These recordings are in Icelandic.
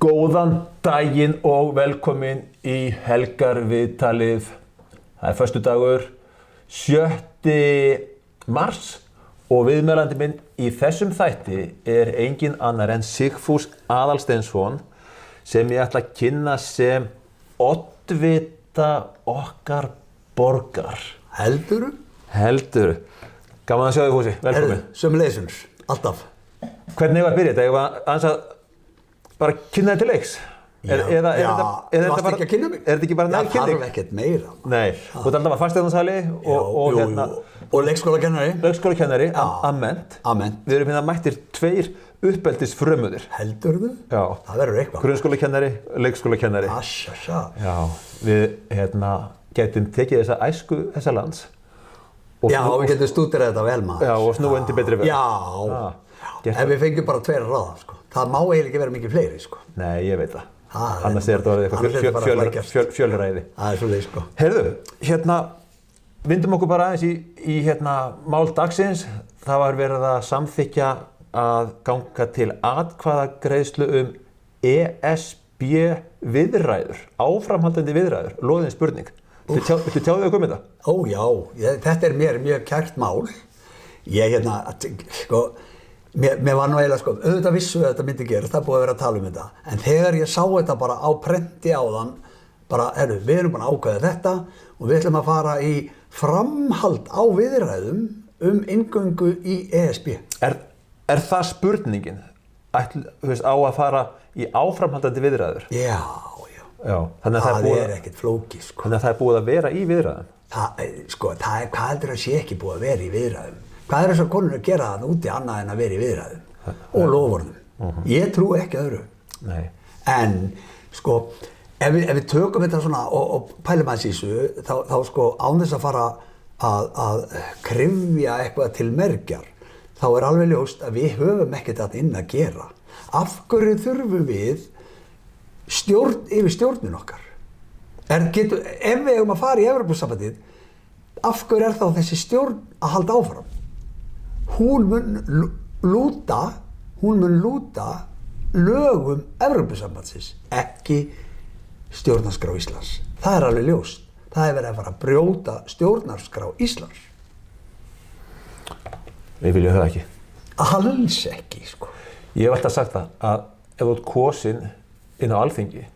Góðan daginn og velkomin í helgarviðtalið. Það föstudagur 7. mars og viðmælandi minn í þessum þætti engin annar en Sigfús Aðalsteinsson sem ég ætla að kynna sem oddvita okkar borgar. Heldurðu? Heldur. Gaman að sjá þig, Fúsi. Velkomin. Sömuleiðis, alltaf. Hvernig var byrjað? Ég var aðeins að bara kynna þig til leiks. Varstu ekki að kynna mig? Þetta ekki bara nærkynning? Það þarf ekkert meira. Nei, þú ert alltaf að fasteignasali og leikskólakennari. Leikskólakennari, amment. Við erum hérna mættir 2 uppeldisfrömuðir. Heldurðu? Já. Það verður eitthvað. Grunnskólakennari, leikskólakennari. Já, við getum tekið þessa æsku þessa lands. Já, við getum stúderað þetta vel maður. Já, og snúið til betri verð. Já. Ef við fengjum bara 2 að ráða, sko. Það má eiginlega ekki vera mikið fleiri, sko. Nei, ég veit það. Annars þetta orðið eitthvað fjölræði. Það svoleiðis, sko. Heyrðu, vindum okkur bara aðeins í mál dagsins. Það var verið að samþykkja að ganga til atkvæðagreiðslu ESB viðræður, áframhaldandi viðræður, loðin spurning. Viltu tjá þig um þetta? Ó já, þetta mér mjög kært mál. Ég mér var nú eiginlega auðvitað vissu að þetta myndi gerast, það búið að vera að tala um þetta. En þegar ég sá þetta bara á prenti áðan, bara, við erum búin að ákveða þetta og við ætlum að fara í framhald á viðræðum inngöngu í ESB. Er það spurningin? Á að fara í áframhaldandi viðræður? Já. Þannig að það er ekkert flókið, sko. Þannig að það er búið að vera í viðræðum? Hvað heldur að sé ekki búið að vera í viðræðum? Hvað er þessar konur að gera þarna úti annað en að vera í viðræðum og loforðum? Ég trúi ekki öðru. Nei. En ef við tökum þetta svona og pælum aðeins í þessu, þá án þess að fara að kryfja eitthvað til mergjar, þá er alveg ljóst að við höfum ekkert þarna inn að gera. Af hverju þurfum við yfir stjórnin okkar? Ef við eigum að fara í Evrópusambandið, af hverju er þá þessi stjórn að halda áfram? Hún mun lúta lögum Evrópusambandsins, ekki stjórnarskrá Íslands. Það er alveg ljóst. Það er verið að fara að brjóta stjórnarskrá Íslands. Við viljum það ekki. Alls ekki, sko. Ég hef alltaf sagt það að ef þú ert kosin inn á Alþingi,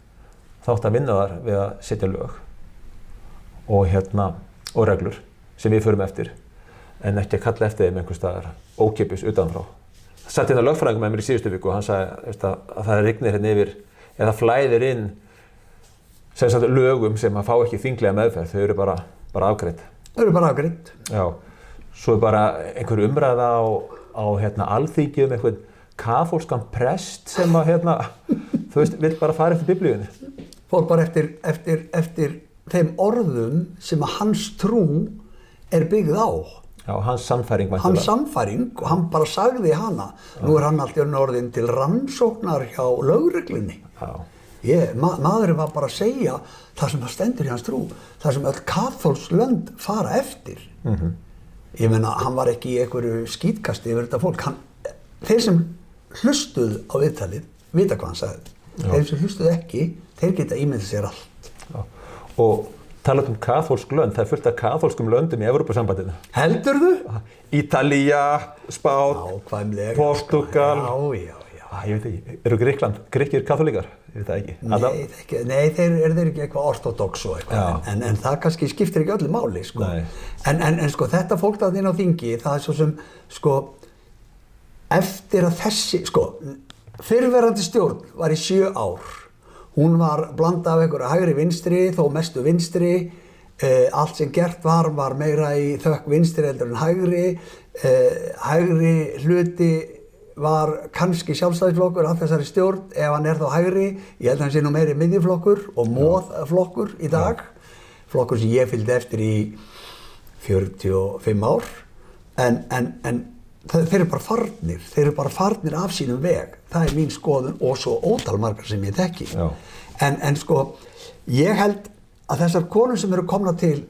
þá átt að vinna þar við að setja lög og reglur sem við förum eftir, en ekki að kalla eftir þeim einhvers staðar ókeypis utanfrá. Það satt hérna lögfræðingur með mér í síðustu viku og hann sagði að það rignir hérna yfir eða flæðir inn lögum sem að fá ekki þinglega meðferð, þau eru bara afgreidd. Þau eru bara afgreidd. Já. Svo er bara einhver umræða á Alþingi einhvern kaþólskan prest sem að vill bara fara eftir Biblíunni. Fólk bara eftir þeim orðum sem að hans trú er byggð á. Já, hans sannfæring. Hans sannfæring, og hann bara sagði hana. Nú er hann allt í öðru orðin til rannsóknar hjá lögreglunni. Maðurinn var bara að segja það sem það stendur í hans trú, það sem öll kaþólsk lönd fara eftir. Ég meina, hann var ekki í einhverju skítkasti yfir þetta fólk. Þeir sem hlustuðu á viðtalið, vita hvað hann sagði. Þeir sem hlustuðu ekki, þeir geta ímyndið sér allt. Já. Og talað kaþólsk lönd, það er fullt af kaþólskum löndum í Evrópusambandinu. Heldurðu? Ítalía, Spánn, Portúgal. Já. Ég veit ekki, eru Grikkir kaþólíkar? Ég veit það ekki. Nei, þeir eru ekki eitthvað ortodox og eitthvað, en það kannski skiptir ekki öllu máli, sko. En þetta fólk þarna inn á þingi, það er svo sem, eftir að þessi, fyrrverandi stjórn var í 7 ár. Hún var blanda af einhverju hægri vinstri, þó mestu vinstri. Allt sem gert var meira í þökk vinstri heldur en hægri. Hægri hluti var kannski sjálfstæðisflokkur af þessari stjórn, ef hann þá hægri. Ég held að hann sé nú meiri miðjuflokkur og móðflokkur í dag. Flokkur sem ég fylgdi eftir í 45 ár. En þeir eru bara farnir af sínum veg. Það er mín skoðun og svo ótal margar sem ég þekki. En ég held að þessar konur sem eru komna til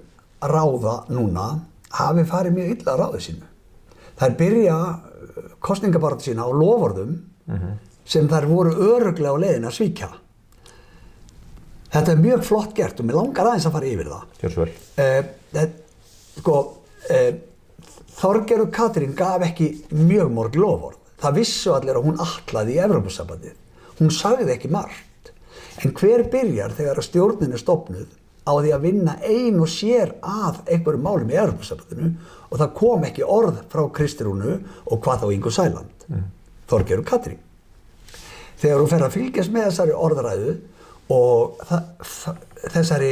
að ráða núna hafi farið mjög illa að ráði sínu. Þær byrja kosningabaráttu sína á loforðum sem þær voru örugglega á leiðin að svíkja. Þetta mjög flott gert og mér langar aðeins að fara yfir það. Gjör svo vel. Þorgerður Katrín gaf ekki mjög mörg loforð. Það vissu allir að hún ætlaði í Evrópusambandið. Hún sagði ekki margt. En hver byrjar þegar stjórnin er stofnuð á því að vinna ein og sér að einhverjum málum í Evrópusambandinu og það kom ekki orð frá Kristrúnu og hvað þá Ingu Sæland. Þorgerður Katrín. Þegar hún fer að fylgjast með þessari orðræðu og þessari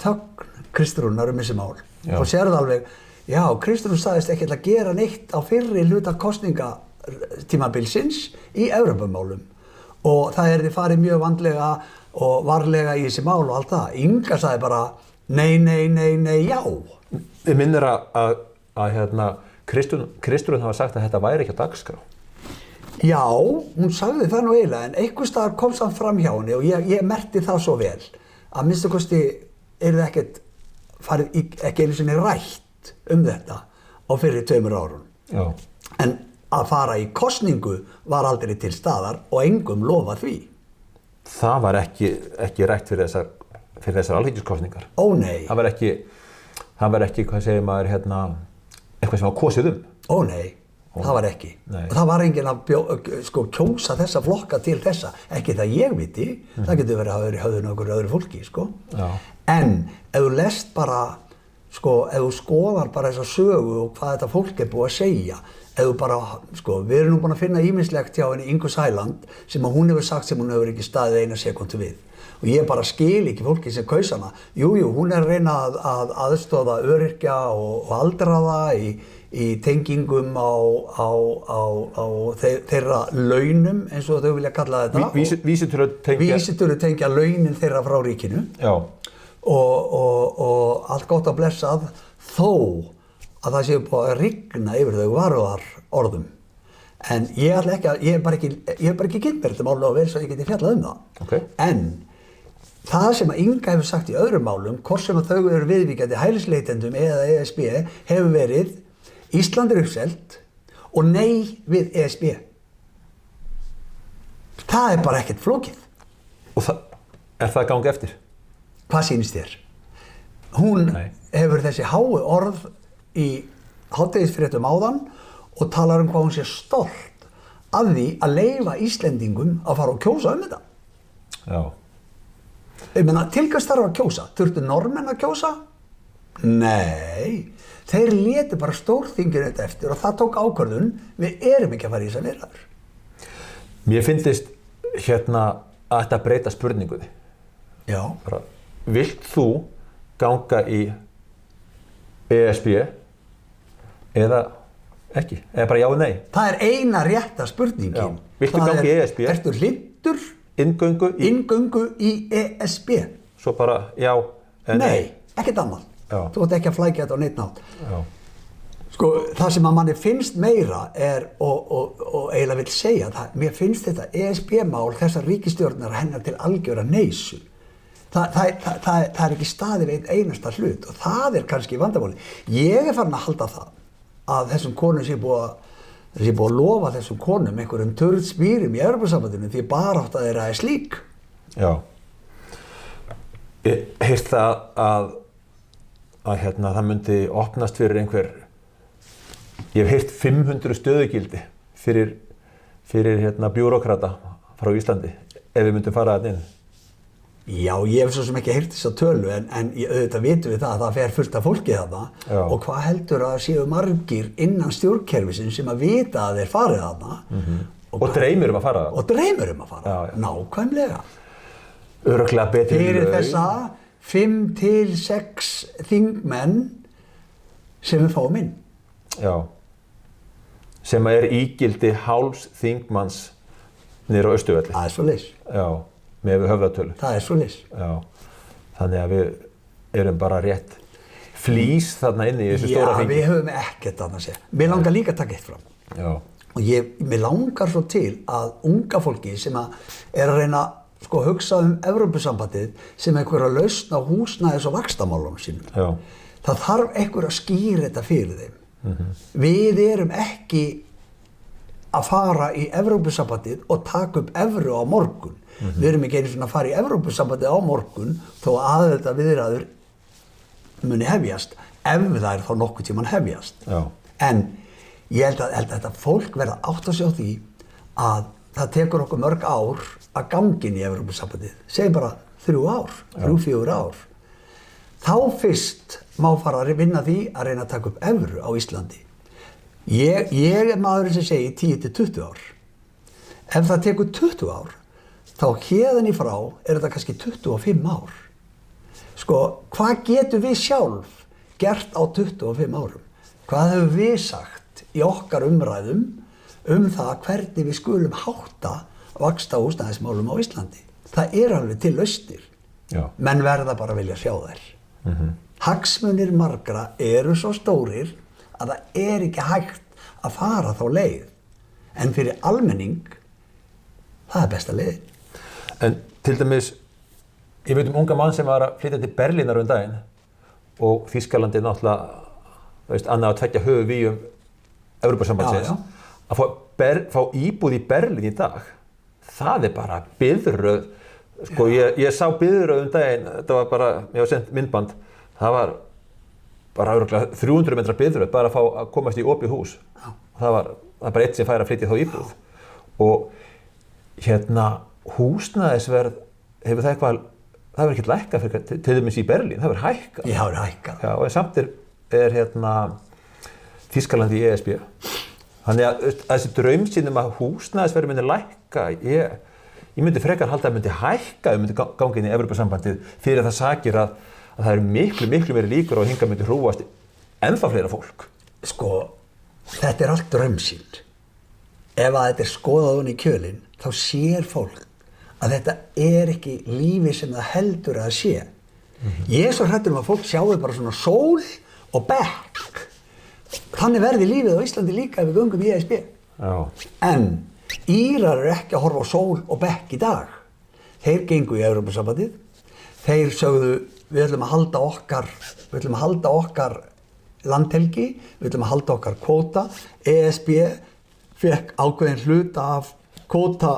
þögn Kristrúnar þessi mál, þá sérðu alveg, já, Kristrún sagðist ekki að gera neitt á fyrri hluta kosningatímabilsins í Evrópumálum og það þið farið mjög vandlega og varlega í þessi mál og allt það. Inga sagði bara nei, já. Ég minnir að Kristrún hafa sagt að þetta væri ekki á dagskrá. Já, hún sagði það nú eiginlega en einhvers staðar kom samt fram hjá henni og ég merkti það svo vel að minnstu kosti það ekkert farið ekki einu sinni rætt þetta á fyrir 2 árum. Já. En að fara í kosningu var aldrei til staðar og engum lofað því. Það var ekki rætt fyrir þessar alþingiskosningar. Ó nei. Það var ekki, hvað segir maður, eitthvað sem var kosið Ó nei. Það var ekki. Nei. Og það var enginn að kjósa þessa flokka til þessa. Ekki það ég viti. Það getur verið að hafa verið í höfðinu okkur öðru fólki, Já. En ef þú lest bara, ef þú skoðar bara þessa sögu og hvað þetta fólk búið að segja, ef þú bara, við erum nú búin að finna ýmislegt hjá henni Ingu Sæland sem að hún hefur sagt sem hún hefur ekki staðið eina sekúndu við. Og ég bara skil ekki fólki sem kaus hana. Jú, hún er að reyna að aðstoða öryrkja og aldraða í tengingum á þeirra launum, eins og þau vilja kalla þetta. Vísitölu tengja launin þeirra frá ríkinu. Já. Og allt gott að blessað þó að það séu búið að rigna yfir þau varúðar orðum. En ég hef bara ekki kynnt mér þetta mál og verið svo ég geti fjallað það. Okay. En það sem að Inga hefur sagt í öðrum málum, hvort sem að þau eru viðvíkjandi hælisleitendum eða ESB, hefur verið Ísland uppselt og nei við ESB. Það er bara ekkert flókið. Og er það gangi eftir? Hvað sýnist þér? Hún hefur þessi háu orð í hádegisfréttum áðan og talar hvað hún sé stolt af því að leyfa Íslendingum að fara og kjósa þetta. Já. Ég meina, til hvers þarf að kjósa? Þurftu Norðmenn að kjósa? Nei, þeir létu bara stórþinginu þetta eftir og það tók ákvörðun, við erum ekki að fara í þessar viðræður. Mér finnst að þetta breyta spurningunni. Já. Bara, vilt þú ganga í ESB eða ekki? Eða bara já og nei? Það er eina rétta spurningin. Já. Viltu ganga í ESB? Ertu hlynntur Inngöngu í ESB? Svo bara já eða nei? Nei, ekkert annað. Já. Þú ert ekki að flækja þetta á neitt nátt. Já. Það sem að manni finnst meira er, og eiginlega vil segja það, mér finnst þetta ESB-mál þessar ríkisstjórnar hennar til algjöra neysu. Það er ekki staðið við einasta hlut og það er kannski vandamáli. Ég er farin að halda það að þessum konum sé búið að lofa þessum konum einhverjum törnspýrum í Evrópusambandinu því barátta þeirra er slík. Já. Ég heyrt það að það myndi opnast fyrir einhver, ég hef heyrt 500 stöðugildi fyrir bjúrókrata frá Íslandi ef við myndum fara þarna inn. Já, ég hef svo sem ekki heyrt þessa tölu en auðvitað vitum við það að það fer fullt af fólki þarna. Já. Og hvað heldur að séu margir innan stjórnkerfisins sem að vita að þeir farið þarna. Og dreymir að fara þarna. Og dreymir að fara. Já. Nákvæmlega. Örugglega betri laun. Fyrir þessa 5 til 6 þingmenn sem við fáum inn. Já. Sem er ígildi hálfs þingmanns niður á Austurvelli. Það er svoleiðis. Já. Með höfðatölu. Það er svoleiðis. Já. Þannig að við erum bara rétt flís þarna inni í þessu stóra þingi. Já, við höfum ekkert annað að segja. Mér langar líka að taka eitt fram. Já. Og mér langar svo til að unga fólki sem er að reyna að hugsa Evrópusambandið sem einhverja lausn á húsnæðis- og vaxtamálum sínum. Já. Það þarf einhver að skýra þetta fyrir þeim. Við erum ekki að fara í Evrópusambandið og taka upp evru á morgun. Við erum ekki einu svona að fara í Evrópusambandið á morgun þó að aðelda viðræður muni hefjast, ef það er þá nokkuð tímann hefjast. Já. En ég held að þetta fólk verða átt að sjá því að það tekur okkur mörg ár að ganga inn í Evrópusambandið, segjum bara 3 ár, 3-4 ár. Þá fyrst má fara að vinna því að reyna að taka upp evru á Íslandi. Ég er maðurinn sem segir 10-20 ár. Ef það tekur 20 ár, þá héðan í frá er þetta kannski 25 ár. Sko, hvað getum við sjálf gert á 25 árum? Hvað hefur við sagt í okkar umræðum það hvernig við skulum hátta vaxta húsnæðismálum á Íslandi? Það er alveg til lausnir. Já. Menn verða bara að vilja sjá þær. Hagsmunir margra eru svo stórir að það er ekki hægt að fara þá leið. En fyrir almenning, það er besta leiðin. En til dæmis, ég veit unga mann sem var að flytja til Berlínar daginn og Þýskalandi náttúrulega, þú veist, annað að tveggja höfuðvíum Evrópusambandsins. Að fá íbúð í Berlín í dag, það er bara biðröð. Sko, ég sá biðröð daginn, þetta var bara, ég var sendt myndband, það var bara örugglega 300 metra biðröð bara að fá að komast í opið hús. Það er bara eitt sem fær að flytja þá íbúð. Og hérna, húsnæðisverð, hefur það eitthvað, það hefur ekkert lækkað fyrir til dæmis í Berlín, það hefur hækkað. Já, það hefur hækkað. Já, og samt er hérna Þýskaland í ESB. Þannig að þessi draumsýn að húsnæðisverð myndi lækka, ég myndi frekar halda að myndi hækka, myndi ganga inn í Evrópusambandið fyrir það sakir að það eru miklu meiri líkur á að hingað myndi hrúast ennþá fleira fólk. Sko, þetta er allt draumsýn. Ef að þetta er skoðað ofan í kjölinn, þá sér fólk að þetta er ekki lífi sem það heldur að sé. Ég er svo hræddur að fólk sjáu bara svona sól og bekk. Þannig verði lífið á Íslandi líka ef við göngum í ESB. Já. En Írar eru ekki að horfa á sól og bekk í dag. Þeir gengu í Evrópusambandið. Þeir sögðu við ætlum að halda okkar landhelgi, við ætlum að halda okkar kvóta. ESB fekk ákveðin hlut af kvóta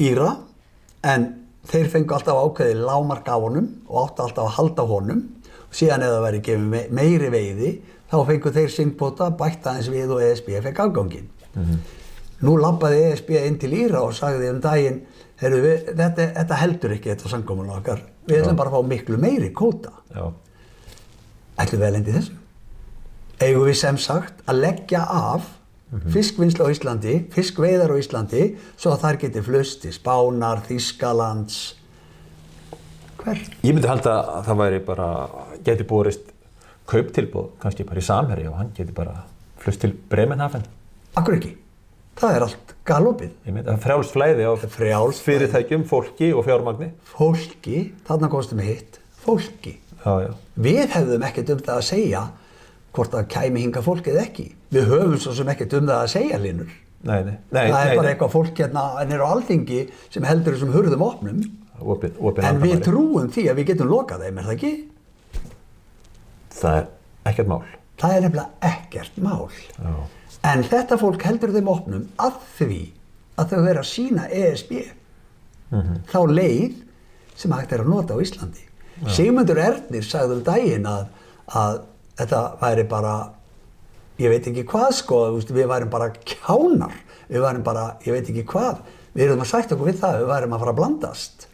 Íra, en þeir fengu alltaf ákveðið lágmark af honum og áttu alltaf að halda honum. Síðan ef það væri gefið meiri veiði, þá fengu þeir sinn kvóta, bætt aðeins við og ESB fekk afganginn. Nú labbaði ESB inn til Íra og sagði daginn, þetta heldur ekki þetta samkomulag okkar. Við ætlum bara að fá miklu meiri kvóta. Já. Ætlum við að lenda í þessu? Eigum við sem sagt að leggja af fiskvinnslu á Íslandi, fiskveiðar á Íslandi, svo að þær geti flust til Spánar, Þýskalands. Ég myndi halda að það væri bara, geti borist kauptilboð, kannski bara í Samherja og hann geti bara flust til Bremenhaven. Akkur ekki. Það er allt galopið. Ég myndi að frjálst flæði á fyrirtækjum, fólki og fjármagni. Fólki, þarna komstu með hitt, fólki. Já. Við hefðum ekkert það að segja hvort það kæmi hingað fólk eða ekki. Við höfum svo sem ekkert það að segja, Linur. Nei. Það er bara eitthvað fólk hérna á Alþingi sem heldur þessum hurðum opnum. En við trúum því að við getum lokað þeim, það ekki? Það er ekkert mál. Það er nefnilega ekkert mál. Já. En þetta fólk heldur þeim opnum að því að þau vera að sýna ESB. Þá leið sem hægt er að nota á Íslandi. Sigmundur Ernir sagði daginn að þetta væri bara, ég veit ekki hvað sko, við værum bara kjánar, við værum bara, ég veit ekki hvað, við erum að sætta okkur við það, við værum að fara að blandast.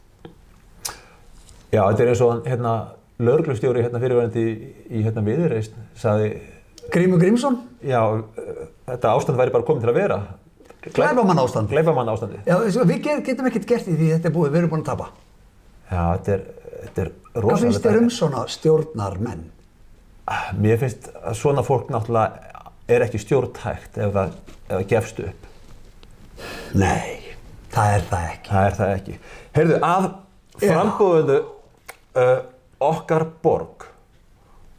Já, þetta er eins og lögreglustjóri fyrirverandi í Viðreisn sagði Grímur Grímsson? Já, þetta ástand væri bara komið til að vera. Glæpamannástandi. Já, við getum ekkert gert í því þetta er búið, við erum búin að tapa. Já, þetta er rosalega. Hvað finnst þér svona stjórnarmenn? Mér finnst að svona fólk náttúrulega er ekki stjórntækt ef það gefst upp. Nei, það er það ekki. Það er það ekki. Heyrðu, að frambúðinu okkar borg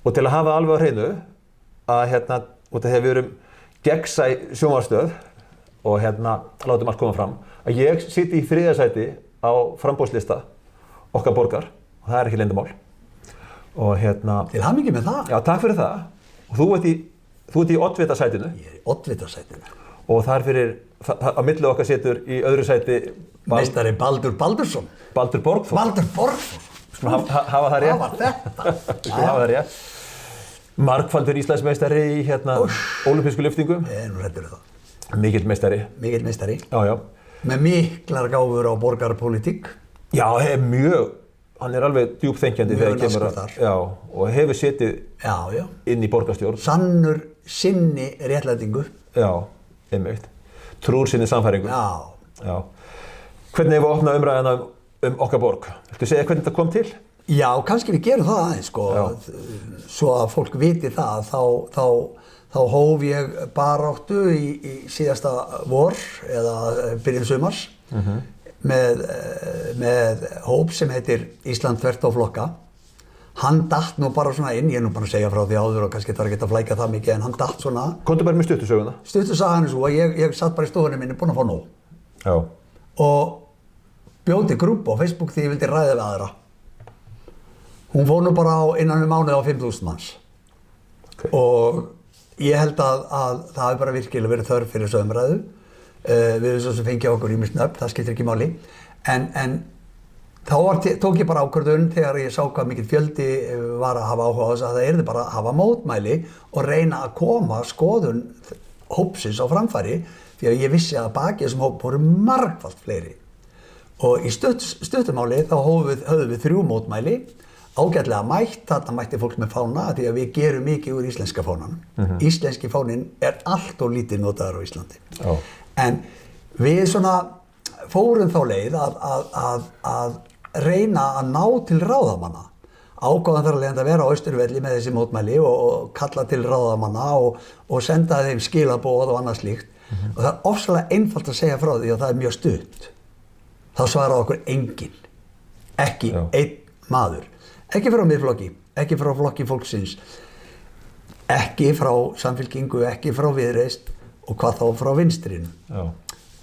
og til að hafa alveg á hreinu að út af því að við erum gegnsæ sjónvarpsstöð og látum allt koma fram, að ég siti í 3. sæti á framboðslista okkar borgar og það er ekki leyndarmál. Og til hamingju með það. Já, takk fyrir það. Og þú ert í oddvitasætinu. Ég er í oddvitasætinu. og þar fyrir, á milli okkar situr í öðru sæti Meistari Baldur Baldursson. Baldur Borgþór. Baldur Borgþór. Skulum hafa það rétt. Það var þetta. Skulum hafa það rétt. Margfaldur Íslandsmeistari í ólympísku lyftingum. Ég nú hræddur það. Mikill meistari. Mikill meistari. Já. Með miklar gáfur á borgarpólitík. Já, hann alveg djúpþengjandi þegar kemur þar. Já, og hefur setið inn í borgarstjórn. Sannur sinni réttlætingu. Já, einmitt. Trúr sinni sannfæringu. Já. Hvernig hefur opnað umræðina okkar borg? Viltu segja hvernig þetta kom til? Já, kannski við gerum það aðeins, sko. Svo að fólk viti það, þá hóf ég baráttu í síðasta vor eða byrjun sumars með hóp sem heitir Ísland þvert á flokka. Hann datt nú bara svona inn, ég er nú bara að segja frá því áður og kannski þarf ekki að flækja það mikið, en hann datt svona. Komdu bara með stuttusöguna? Stuttusagan er svo að ég satt bara í stofunni minni búinn að fá nóg. Já. Og bjó til grúpp á Facebook því ég vildi ræða við aðra. Hún fór nú bara innan mánuði á 5.000 manns. Okay. Og ég held að það hafi bara virkilega verið þörf fyrir þessu umræðu. Við höfum svo sem fengið okkur ýmis nöfn, það skiptir ekki máli. En þá tók ég bara ákvörðun þegar ég sá hvað mikill fjöldi var að hafa áhuga á þess að það yrði bara að hafa mótmæli og reyna að koma skoðun hópsins á framfæri því að ég vissi að baki þessum hóp voru margfalt fleiri. Og í stuttumáli þá höfðum við 3 mótmæli, ágætlega mætt, þarna mætti fólk með fána því að við gerum mikið úr íslenska fánanum. Íslenski fáninn er allt of lítið notaður á Íslandi. En við svona fórum þá leið að reyna að ná til ráðamanna. Ákváðan þar að vera á Austurvelli með þessi mótmæli og kalla til ráðamanna og senda þeim skilaboð og annað slíkt. Og það er ofsalega einfalt að segja frá því og það er mjög stutt. Þá svaraði okkur enginn, ekki einn maður. Ekki frá Miðflokki, ekki frá Flokki fólksins, ekki frá Samfylkingu, ekki frá Viðreisn og hvað þá frá Vinstrinu.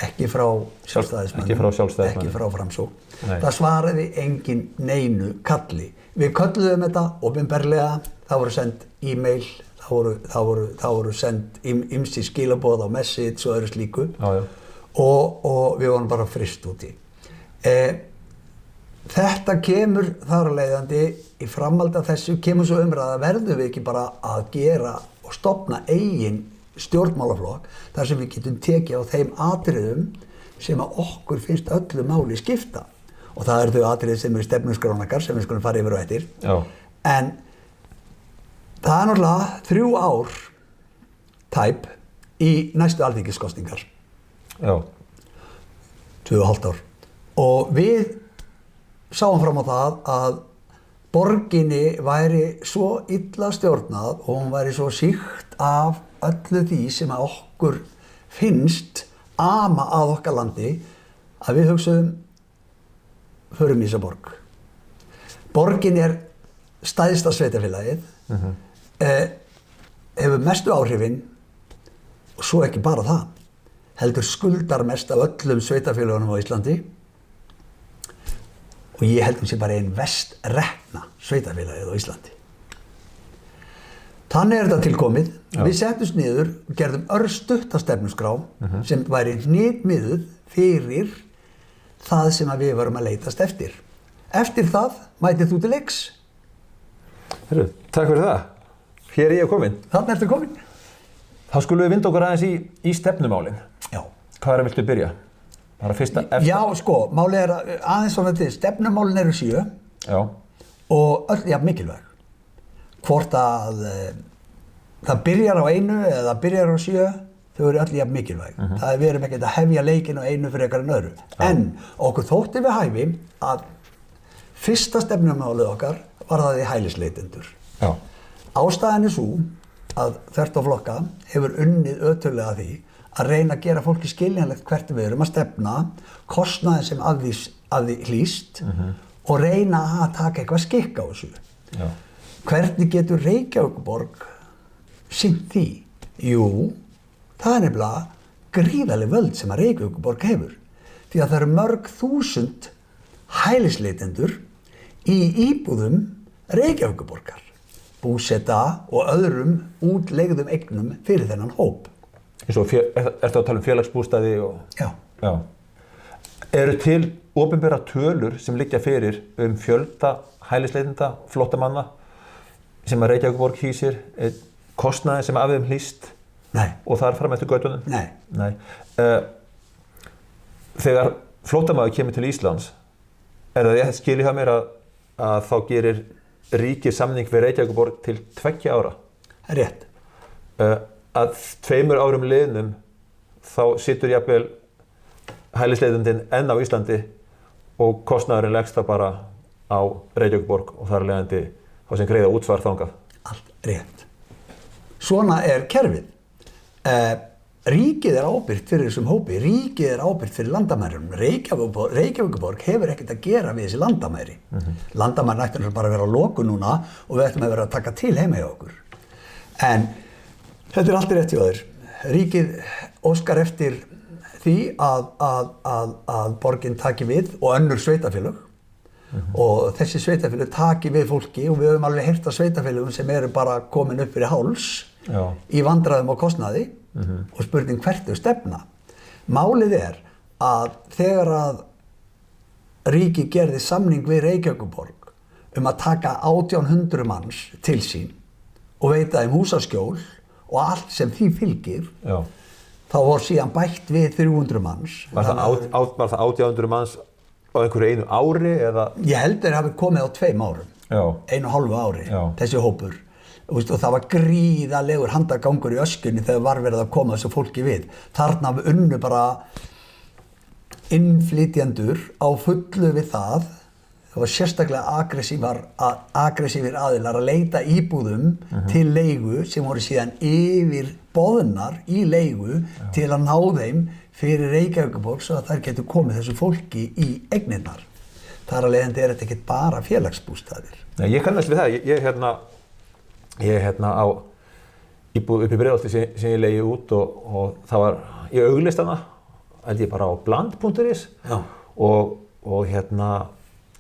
Ekki frá Sjálfstæðismönnum, ekki frá Framsókn. Það svaraði enginn neinu kalli. Við kölluðum þetta opinberlega, það voru send e-mail, það voru send ýmsir skilaboð á message og öðru slíku og við vorum bara frist úti. Þetta kemur þar af leiðandi í framhaldi af þessu kemur svo umræða verðum við ekki bara að gera og stofna eigin stjórnmálaflokk þar sem við getum tekið á þeim atriðum sem að okkur finnst öllu máli skipta og það eru þau atriði sem eru stefnuskráningar sem við skulum fara yfir og eftir. En það er náttúrulega 3 ár tæp í næstu alþingiskosningar. 2,5 ár. Og við sáum fram á það að borginni væri svo illa stjórnað og hún væri svo sýkt af öllu því sem að okkur finnst ama að okkar landi að við hugsaðum förum í þessa borg. Borgin er stærsta sveitarfélagið, hefur mestu áhrifin og svo ekki bara það, heldur skuldar mest af öllum sveitarfélagunum á Íslandi og ég held sé bara einn verst rekna sveitarfélagið á Íslandi. Þannig er þetta tilkomið. Við settumst niður og gerðum örstutta stefnuskrá sem væri hnitmiðuð fyrir það sem að við varum að leitast eftir. Eftir það mætið þú til leiks. Heyrðu, takk fyrir það. Hér er ég komin. Þarna ertu komin. Þá skulum við vinda okkur aðeins í stefnumálin. Hvar viltu byrja? Bara fyrsta eftir. Já, sko, máli er aðeins svona til. Stefnumálin eru 7 og öll jafn mikilvæg. Hvort að það byrjar á 1 eða það byrjar á 7, þau eru öll jafn mikilvæg. Það er verið ekkert að hefja leikinn á 1 frekar en öðru. En okkur þótti við hæfi að fyrsta stefnumálið okkar var það í hælisleitendur. Ástæðan er svo að þvert á flokka hefur unnið ötullega því að reyna að gera fólki skiljanlegt hvert við erum að stefna, kostnaðinn sem af því hlýst og reyna að taka eitthvað skikk á þessu. Hvernig getur Reykjavíkurborg sinnt því? Jú, það er nefnilega gríðarleg völd sem að Reykjavíkurborg hefur. Því að það eru mörg þúsund hælisleitendur í íbúðum Reykjavíkurborgar, búseta og öðrum útleigðum eignum fyrir þennan hóp. Eins og ertu að tala um félagsbústaði og... Já. Já. Eru til opinbera tölur sem liggja fyrir fjölda hælisleitenda, flóttamanna sem að Reykjavíkurborg hýsir, kostnaði sem af þeim hlýst og þar fram eftir götunum? Nei. Þegar flóttamaður kemur til Íslands, það rétt skilið hjá mér að þá gerir ríkið samning við Reykjavíkurborg til 2 ára? Rétt. Að 2 árum liðnum þá situr jafnvel hælisleitendinn enn á Íslandi og kostnaðurinn leggst það bara á Reykjavíkurborg og þar af leiðandi þá sem greiða útsvar þangað. Allt rétt. Svona kerfið. Ríkið ábyrgt fyrir þessum hópi, ríkið ábyrgt fyrir landamærunum. Reykjavíkurborg hefur ekkert að gera við þessi landamæri. Landamærin ættu bara að vera á loku núna og við ættum að vera að taka til heima hjá okkur. En þetta allt rétt hjá þér. Ríkið óskar eftir því að borgin taki við og önnur sveitafélög og þessi sveitafélög taki við fólki og við höfum alveg heyrt af sveitafélögum sem eru bara komin upp fyrir háls í vandræðum og kostnaði og spurning hvert þau stefna. Málið að þegar að ríkið gerði samning við Reykjavíkurborg að taka 1800 manns til sín og veita þeim húsaskjól og allt sem því fylgir, þá var síðan bætt við 300 manns. Var það 1800 manns á einhverju einu ári eða? Ég held þeir hafi komið á 2 árum, 1,5 ári, þessi hópur. Og það var gríðarlegur handagangur í öskunni þegar var verið að koma þessu fólki við. Þarna unnu bara innflytjendur á fullu við það. Það var sérstaklega aggressífir aðilar að leita íbúðum til leigu sem voru síðan yfir boðnar í leigu til að ná þeim fyrir Reykjavíkurborg svo að þær getur komið þessu fólki í eignirnar. Þar að leiðandi þetta ekki bara félagsbústaðir. Nei, ég kannast við það. Ég á íbúð upp í Breiðholti sem ég leigi út og það var, ég auglýsti hana, held ég bara á bland.is og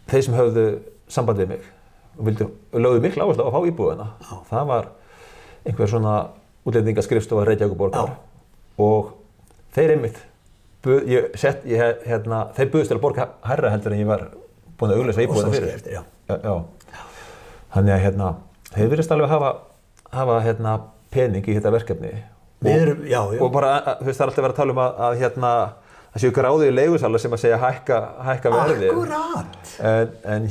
þeir sem höfðu samband við mig og lögðu mikla áherslu á að fá íbúðina. Það var einhver svona útlendingaskrifstofa Reykjavíkurborgar og þeir einmitt, þeir buðust til að borga hærra heldur en ég var búinn að auglýsa íbúðina fyrir. Þannig að þeir virðist alveg hafa pening í þetta verkefni. Og bara, það er alltaf verið að tala um að það séu gráðir leigusalar sem að segja hækka verðið. Akkúrat! En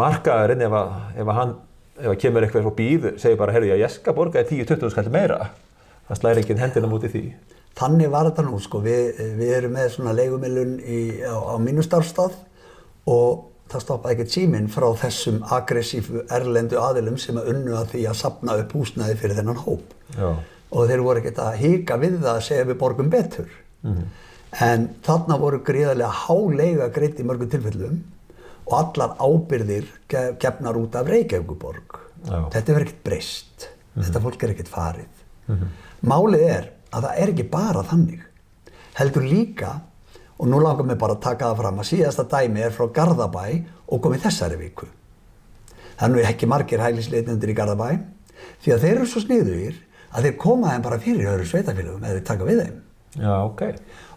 markaðurinn ef kemur eitthvað frá bíðu, segir bara, heyrðu, ég skal borga 10-20 skall meira. Það slæri ekki hendina mútið því. Þannig var þetta nú, sko. Við erum með svona leigumilun á mínu starfsstað og það stoppaði ekkert síminn frá þessum aggressífu erlendu aðilum sem unnu að því að safna upp húsnæði fyrir þennan hóp. Og þeir voru ekkert að hika við það að segja við borgum betur. En þarna voru gríðarlega há leiga greidd í mörgum tilfellum og allar ábyrgðir gefnar út af Reykjavíkurborg. Þetta hefur ekkert breyst. Þetta fólk ekkert farið. Málið að það ekki bara þannig. Heldur líka, og nú langar mig bara að taka það fram, að síðasta dæmi frá Garðabæ og komið þessari viku. Það nú ekki margir hælisleitendur í Garðabæ, því að þeir eru svo sniðugir að þeir koma þeim bara fyrir öðru sveitafélögum eða þeir taka við þeim.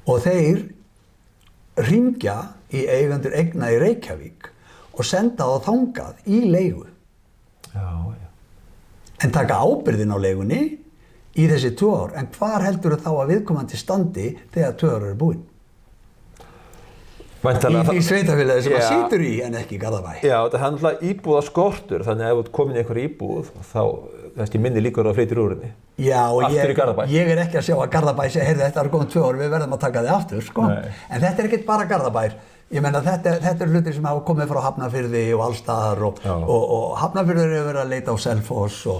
Og þeir hringja í eigendur eigna í Reykjavík og senda þá þangað í leigu. En taka ábyrgðin á leigunni í þessi 2 ár. En hvar heldur þá að viðkomandi standi þegar 2 ár eru búin? Í því sveitafélagi sem maður situr í en ekki í Garðabæ. Já, þetta er náttúrulega íbúðaskortur, þannig að ef þú ert komin í einhverju íbúð þá kannski minni líkur að flytja úr henni. Já, og aftur í Garðabæ. Ég er ekki að sjá að Garðabæ segja, heyrðu, þetta er komið 2 ár, við verðum að taka þig aftur, sko. En þetta er ekkert bara Garðabær. Ég meina, þetta er hlutir sem hafa komið frá Hafnarfirði og allstaðar og Hafnarfirður hefur verið að leita á Selfoss og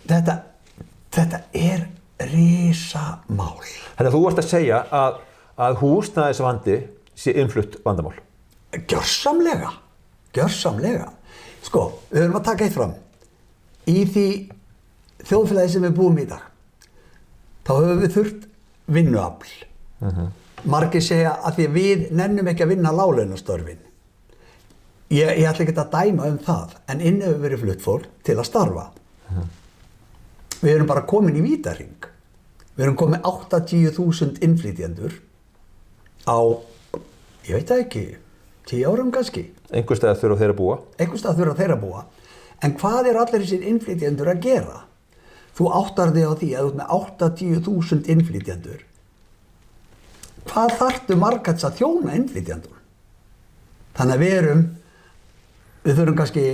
þetta er risamál. Þannig að þú varst að segja að húsnæðisvandi sé innflutt vandamál. Gjörsamlega. Sko, við höfum að taka eitt fram. Í því þjóðfélagi sem við búum í dag, þá höfum við þurft vinnuafl. Margir segja að því að við nennum ekki að vinna láglaunastörfin. Ég ætla ekki að dæma það, en inn hefur verið flutt fólk til að starfa. Við erum bara komin í vítahring. Við erum komið 80.000 innflytjendur á, ég veit það ekki, 10 árum kannski. Einhvers staðar þurfa þeir að búa. Einhvers staðar þurfa þeir að búa. En hvað allir þessir innflytjendur að gera? Þú áttar þig á því að þú ert með 80.000 innflytjendur. Hvað þarftu margats að þjóna innflytjendur? Þannig að við þurfum kannski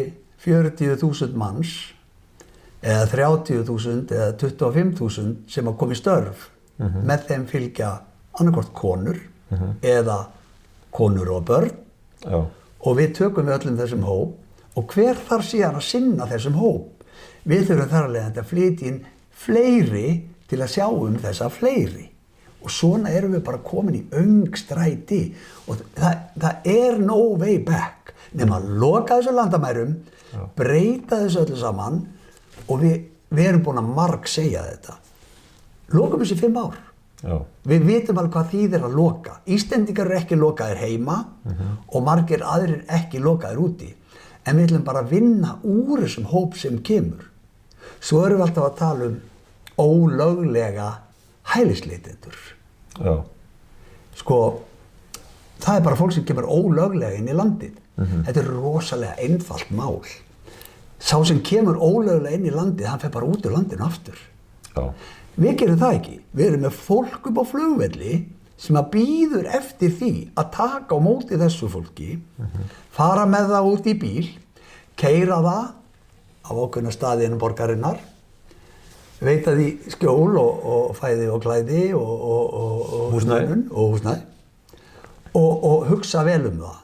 40.000 manns eða 30.000 eða 25.000 sem að koma í störf. Með þeim fylgja annarkvort konur eða konur og börn. Já. Og við tökum við öllum þessum hóp og hver þarf síðan að sinna þessum hóp? Við þurfum þar að leiðandi að flytja inn fleiri til að sjá þessa fleiri. Og svona erum við bara komin í öngstræti og það er no way back nema að loka þessu landamærum, breyta þessu öllu saman og við erum búin að marg segja þetta. Lokum þessi 5 ár. Já. Við vitum alveg hvað þýðir að loka. Íslendingar eru ekki lokaðir heima og margir aðrir ekki lokaðir úti. En við ætlum bara að vinna úr þessum hóp sem kemur. Svo erum við alltaf að tala ólöglega hælisleitendur. Já. Sko, það er bara fólk sem kemur ólöglega inn í landið. Þetta er rosalega einfalt mál. Sá sem kemur ólöglega inn í landið, hann fer bara út úr landinu aftur. Já. Við gerum það ekki. Við erum með fólk upp á flugvelli sem að bíður eftir því að taka á móti þessu fólki, fara með það út í bíl, keyra það á ákveðna staði innan borgarinnar, veita því skjól og fæði og klæði og húsnæði og hugsa vel það.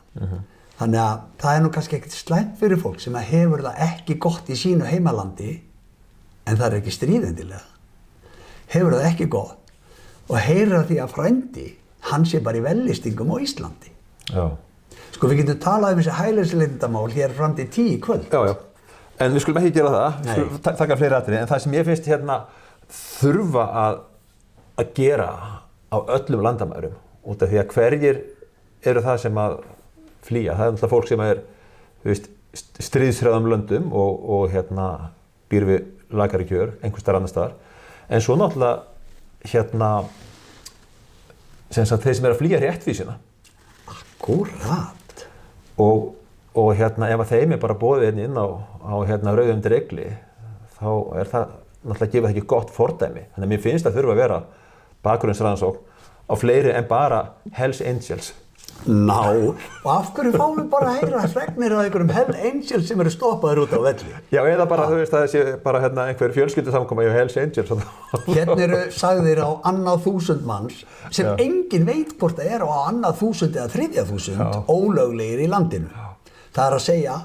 Þannig að það er nú kannski ekkert slæmt fyrir fólk sem að hefur það ekki gott í sínu heimalandi en það er ekki stríðendilega. Hefur það ekki gott og heyrir því að frændi, hann sé bara í vellistingum á Íslandi. Já. Sko við getum talað þessi hælisleitendamál hér fram til 10 í kvöld. Já. En við skulum ekki gera það, við skulum taka fleiri atriði, en það sem ég finnst þurfa að gera á öllum landamærum, út af því að hverjir eru það sem að flýja. Það er náttúrulega fólk sem er, stríðshrjáðum löndum og býr við lakari kjör, einhvers staðar annars staðar. En svo náttúrulega sem sagt þeir sem eru að flýja réttvísina. Akkúrat. Og ef að þeim er bara boðið inn á rauðum dregli, þá er það náttúrulega gefið ekki gott fordæmi. Þannig að mér finnst að þurfa að vera bakgrunnsrannsókn á fleiri en bara Hells Angels. Og af hverju fáum við bara að heyra fregnir af einhverjum Hells Angels sem eru stoppaðir út á velli? Já, eða bara, að það sé bara einhver fjölskyldusamkoma í Hells Angels. Hérna eru sagðir á annað 1000 manns sem enginn veit hvort það er á annað 1000 eða 3000 ólöglegir í landinu. Það er að segja,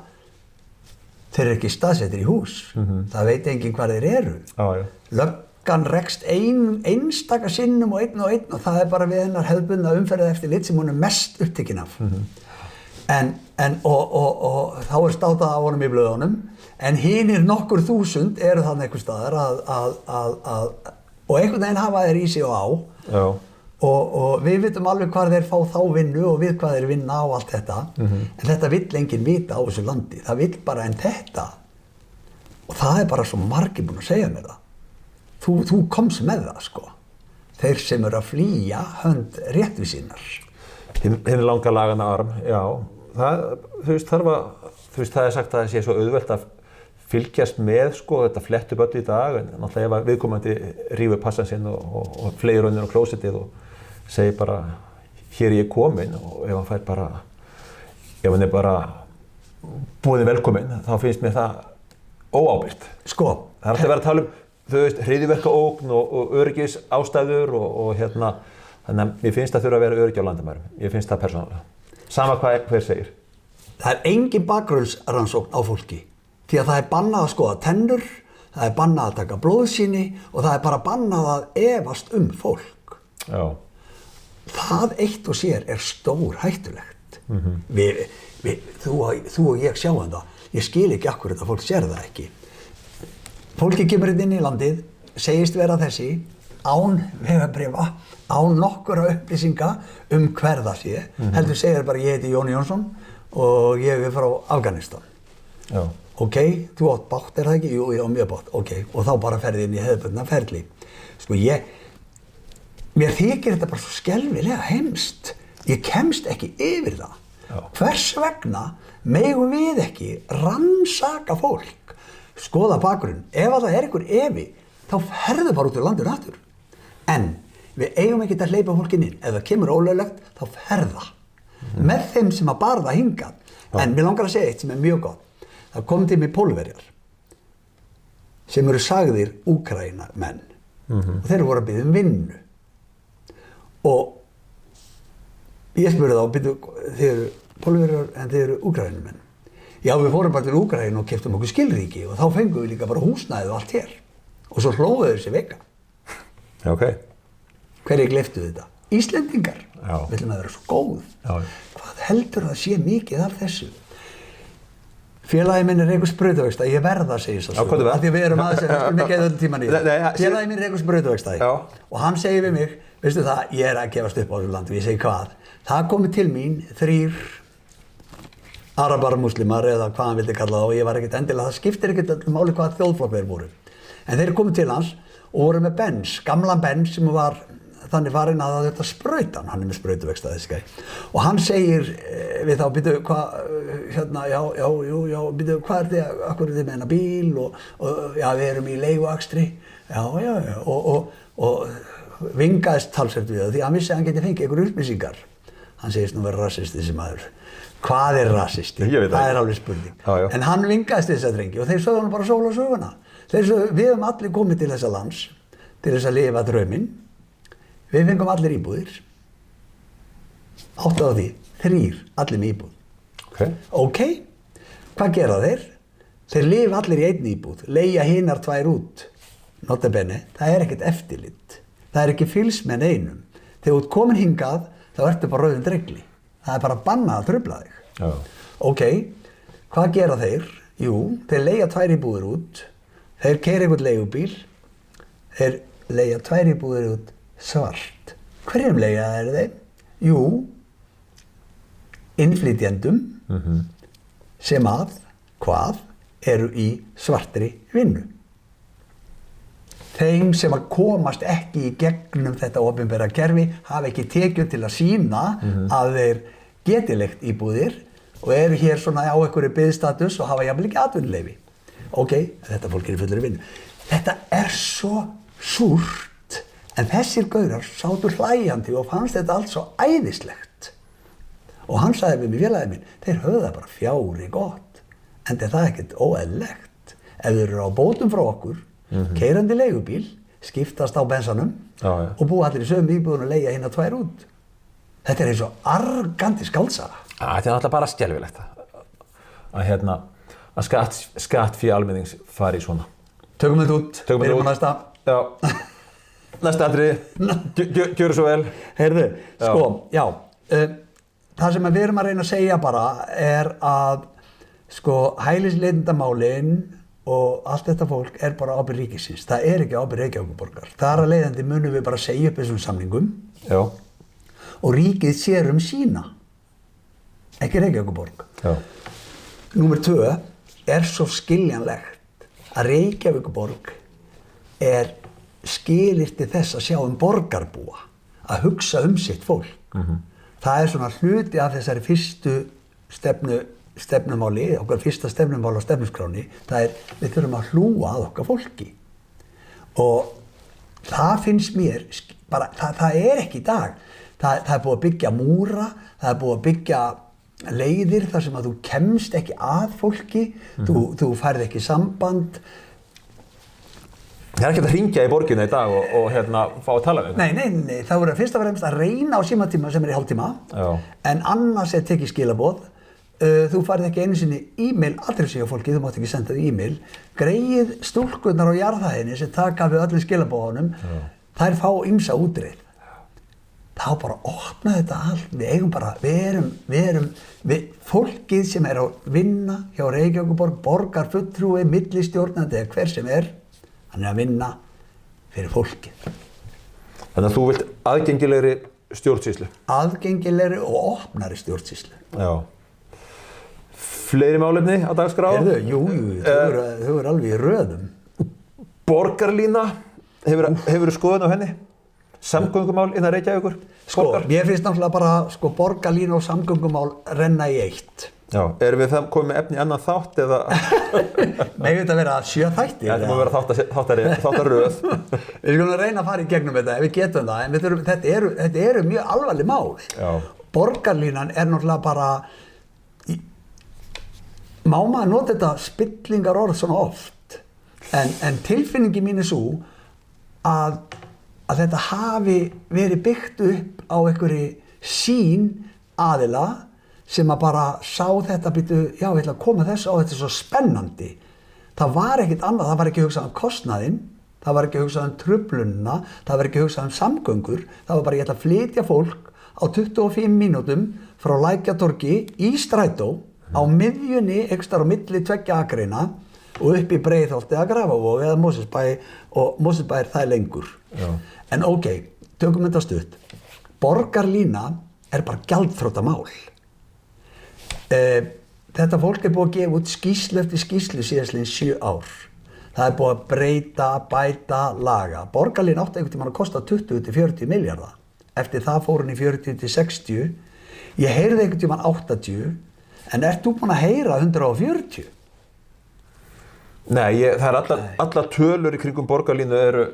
þeir eru ekki staðsettir í hús. Það veit enginn hvar þeir eru. Löggan rekst einstaka sinnum og einn og það er bara við hennar hefðbundna umferðið eftir lit sem hún er mest upptekin af. Og þá er státað á honum í blöðunum, en hinir nokkur 1000 eru þannig einhvers staðar og einhvern veginn hafa þeir í sig og á. Já. Og við vitum alveg hvað þeir fá þá vinnu og við hvað þeir vinna á allt þetta. En þetta vill enginn vita á þessu landi. Það vill bara en þetta. Og það er bara svo margir búin að segja mér það. Þú komst með það, sko. Þeir sem eru að flýja hönd réttvísinnar. Hinn langa lagana arm, já. Það er sagt að það sé svo auðvelt að fylgjast með, sko, þetta flett upp öllu í dag, en náttúrulega ef viðkomandi rífur passan sinn og fleygir honum á klósettið og segir bara, hér er ég komin, og ef hann er bara boðinn velkominn, þá finnst mér það óábyrgt. Sko. Það er alltaf verið að tala hryðjuverkaógn og öryggisástæður og þannig að mér finnst það þurfa að vera öryggi á landamærum. Ég finnst það persónulega. Sama hver segir. Það er engin bakgrunnsrannsókn á fólki. Því að það er bannað að skoða tennur, það er bannað að taka blóðsýni og það er bara bannað að efast fólk. Já. Það eitt og sér er stór hættulegt. Þú og ég sjáum það. Ég skil ekki akkur þetta fólk sér það ekki. Fólki kemur inn í landið, segist vera þessi, án vegabréfa, án nokkura upplýsinga hver það sé. Heldur segir bara ég heiti Jón Jónsson og ég er frá Afganistan. Já. Ok, þú átt bátt, er það ekki? Jú, ég á mjög bátt. Ok, og þá bara ferði inn í hefðbundna ferli. Sko mér þykir þetta bara svo skelfilega heimst. Ég kemst ekki yfir það. Já. Hvers vegna megum við ekki rannsaka fólk, skoða bakgrunn? Ef að það einhver efi, þá ferðu bara út úr landinu aftur. En við eigum ekki að hleypa fólkin inn. Ef það kemur ólöglegt, þá ferða. Með þeim sem að bara það hingað. En mér langar að segja eitt sem er mjög gott. Það kom til mig Pólverjar sem eru sagðir Úkraínamenn og þeir voru að biðja vinnu. Og ég spurði þá, þið eru Pólverjar en þið eru Úkraínumenn. Já, við fórum bara til Úkraínu og keyptum okkur skilríki og þá fengum við líka bara húsnæði og allt hér. Og svo hlóðu þeir sér veika. Já, ok. Hverjir gleyptu þetta? Íslendingar. Já. Við viljum að vera svo góð. Já. Hvað heldur það sé mikið af þessu? Félagi minn er einhver sprautaverkstæði, ég verð að segja þess að hvað er það? Af því við erum aðeins, við skulum ekki eða öll tíma niður. Nei, Félagi minn er einhver sprautaverkstæði og hann segir við mig, veistu það, ég er að gefast upp á þessu landi, ég segi hvað? Það komi til mín 3 arabar múslimar eða hvað hann vildi kalla það og ég var ekkert endilega, það skiptir ekkert öllum máli hvað þjóðflokk þeir voru. En þeir komu til hans og voru með Benz, gamlan Benz sem var þannig farinn að þetta sprautan, hann er með sprautaverkstæði þessi gæi. Og hann segir við þá, býtu, býtu, hvað er þið, akkur er þið með hennar bíl og já, við erum í leiguakstri, og vingaðist talsvert við það því að hann vissi að hann geti fengið einhver upplýsingar. Hann segist nú vera rasist þessi maður. Hvað er rasisti? Það er alveg spurning. Já. En hann vingaðist þessa drengi og þeir sögðu hann bara sóla söguna. Þeir sögðu, við höfum allir komið til þessa lands, til þess að lifa drauminn. Við fengum allir íbúðir. 8 á því, 3, allir með íbúð. Ok, hvað gera þeir? Þeir lifa allir í einn íbúð, leigja hinar 2 út. Nota bene, það er ekkert eftirlit. Það er ekki fylgst með neinum. Þegar þú ert komin hingað, þá ertu bara rauðum dregli. Það er bara bannað að trufla þig. Já. Ok, hvað gera þeir? Jú, þeir leigja 2 íbúðir út. Þeir keyra einhvern leigubíl. Þeir leigja 2 íbúðir út svart. Hverjum leigja þeir? Jú, innflytjendum sem að, hvað, eru í svartri vinnu. Þeim sem að komast ekki í gegnum þetta opinbera kerfi hafa ekki tekjur til að sýna að þeir geti leigt íbúðir og eru hér svona á einhverju biðstatus og hafa jafnvel ekki atvinnuleyfi. Ok, þetta fólk er í fullri vinnu. Þetta er svo súrt. En þessir gaurar sátu hlæjandi og fannst þetta allt svo æðislegt. Og hann sagði við mig, félagi minn, þeir höfðu það bara fjári gott. En það er ekkert óeðlilegt. Ef þeir eru á bótum frá okkur, keyrandi leigubíl, skiptast á bensanum og búa allir í sömu íbúðun og leigja hina 2 út. Þetta er eins og argandi skáldsaga. Þetta er náttúrulega bara skelfilegt að skattfé almennings fari svona. Tökum þetta út, byrjum á næsta. Já. Næsta atriði, gjöru svo vel. Heyrðu, sko, já, það sem við erum að reyna að segja bara er að sko hælisleitendamálin og allt þetta fólk er bara ábyrgð ríkisins. Það er ekki ábyrgð Reykjavíkurborgar. Þar að leiðandi munum við bara segja upp þessum samningum. Já. Og ríkið sér sína, ekki Reykjavíkurborg. Já. Númer 2 er svo skiljanlegt að Reykjavíkurborg er skilyrti þess að sjá borgarbúa, að hugsa sitt fólk. Það er svona hluti af þessari fyrstu stefnumáli, okkar fyrsta stefnumáli á stefnuskráni, það er við þurfum að hlúa að okkar fólki. Og það finnst mér, bara, það er ekki í dag. Það er búið að byggja múra, það er búið að byggja leiðir þar sem að þú kemst ekki að fólki, þú færð ekki samband. Það er ekki að hringja í borginni í dag og fá að tala við. Nei, það voru fyrst og fremst að reyna á símatíma sem er í hálftíma, en annars er tekið skilaboð. Þú færð ekki einu sinni e-mail adressi á fólki, þú mátt ekki senda þau e-mail. Greið stúlkurnar á jarðhæðinni sem taka við öllum skilaboðunum, þær fá ýmsa útreið. Þá bara opna þetta allt, við eigum bara, við fólkið sem er að vinna hjá Reykjavíkurborg, borgarfulltrúi, millistjórnandi eða hver sem er, hann er að vinna fyrir fólkið. Þannig að þú vilt aðgengilegri stjórnsýslu? Aðgengilegri og opnari stjórnsýslu. Já. Fleiri málefni á dagskrá? Jú, þau eru alveg í röðum. Borgarlína, hefurðu skoðun á henni? samgöngumál innan Reykjavíkur? Mér finnst náttúrulega bara borgarlína og samgöngumál renna í eitt. Já, erum við það komið með efni í annan þátt eða? Nei, þetta vera 7 þættir. Þetta má vera þáttaröð. Við skulum reyna að fara í gegnum þetta, ef við getum það, en þetta eru mjög alvarleg mál. Já. Borgarlínan náttúrulega bara, má maður nota þetta spillingar orð svona oft, en tilfinningi mín svo að þetta hafi verið byggt upp á einhverju sýn aðila sem að bara sá þetta býtu, já, ég ætla að koma þessu á, þetta svo spennandi. Það var ekkert annað, það var ekki hugsað kostnaðinn, það var ekki hugsað truflunina, það var ekki hugsað samgöngur, það var bara ég ætla að flytja fólk á 25 mínútum frá Lækjartorgi í strætó á miðjunni, ekstra á milli 2 akreina og upp í Breiðholti að Grafavog eða Mosfellsbæ, og Mosfellsbæ það lengur. Já. En ok, tökum þetta stutt. Borgarlína bara gjaldþrota mál. Þetta fólk búið að gefa út skýrslu eftir skýrslu síðastliðin 7 ár. Það búið að breyta, bæta, laga. Borgarlína átti einhvern tímann að kosta 20-40 milljarða. Eftir það fór hún í 40-60. Ég heyrði einhvern tímann 80, en ert þú búin að heyra 140? Nei, það allar tölur í kringum borgarlínu eru